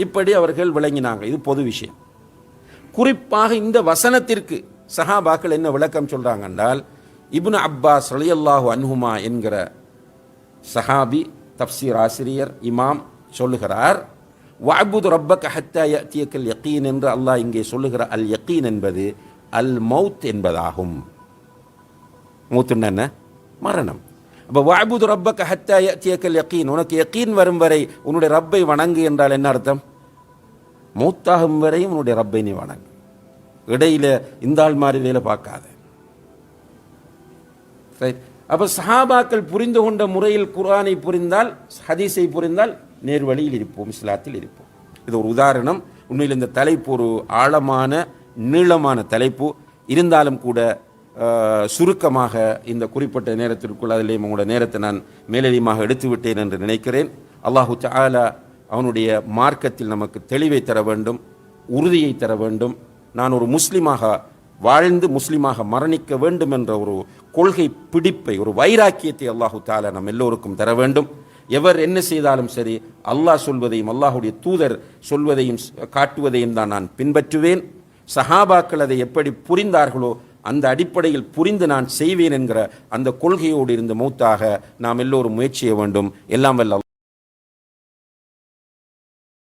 இப்படி அவர்கள் விளங்கினாங்க. இது பொது விஷயம். குறிப்பாக இந்த வசனத்திற்கு சஹாபாக்கள் என்ன விளக்கம் சொல்றாங்க என்றால், இப்னு அப்பாஸ் ரலியல்லாஹு அன்ஹுமா என்கிற சஹாபி தப்சீர் ஆசிரியர் இமாம் சொல்லுகிறார், வஅபுது ரப்பக ஹத்தா யஅதியக்கல் யகீன் என்று அல்லாஹ் இங்கே சொல்லுகிற அல் யகீன் என்பது அல் மௌத் என்பதாகும். மௌத்துன்னா என்ன? மரணம். அப்போ வஅபுது ரப்பக ஹத்தா யஅதியக்கல் யகீன், உனக்கு யகீன் வரும் வரை உன்னுடைய ரப்பை வணங்கு என்றால் என்ன அர்த்தம்? மௌத்தாகும் வரையும் உன்னுடைய ரப்பை நீ வணங்கு. இடையில இந்த ஆள் மாதிரி வேலை பார்க்காத. அப்போ சஹாபாக்கள் புரிந்து கொண்ட முறையில் குர்ஆனை புரிந்தால், ஹதீஸை புரிந்தால் நேர்வழியில் இருப்போம், இஸ்லாத்தில் இருப்போம். இது ஒரு உதாரணம். உண்மையில் இந்த தலைப்பு ஒரு ஆழமான நீளமான தலைப்பு. இருந்தாலும் கூட சுருக்கமாக இந்த குறிப்பிட்ட நேரத்திற்குள் அதிலே உங்களோட நேரத்தை நான் மேலதிகமாக எடுத்து விட்டேன் என்று நினைக்கிறேன். அல்லாஹு தஆலா அவனுடைய மார்க்கத்தில் நமக்கு தெளிவை தர வேண்டும், உறுதியை தர வேண்டும். நான் ஒரு முஸ்லிமாக வாழ்ந்து முஸ்லிமாக மரணிக்க வேண்டும் என்ற ஒரு கொள்கை பிடிப்பை, ஒரு வைராக்கியத்தை அல்லாஹு தஆலா நம் எல்லோருக்கும் தர வேண்டும். எவர் என்ன செய்தாலும் சரி, அல்லாஹ் சொல்வதையும் அல்லாஹுடைய தூதர் சொல்வதையும் காட்டுவதையும் தான் நான் பின்பற்றுவேன். சஹாபாக்கள் அதை எப்படி புரிந்தார்களோ அந்த அடிப்படையில் புரிந்து நான் செய்வேன் என்கிற அந்த கொள்கையோடு இருந்து மௌத்தாக நாம் எல்லோரும் முயற்சி செய்ய வேண்டும். எல்லாம் வல்ல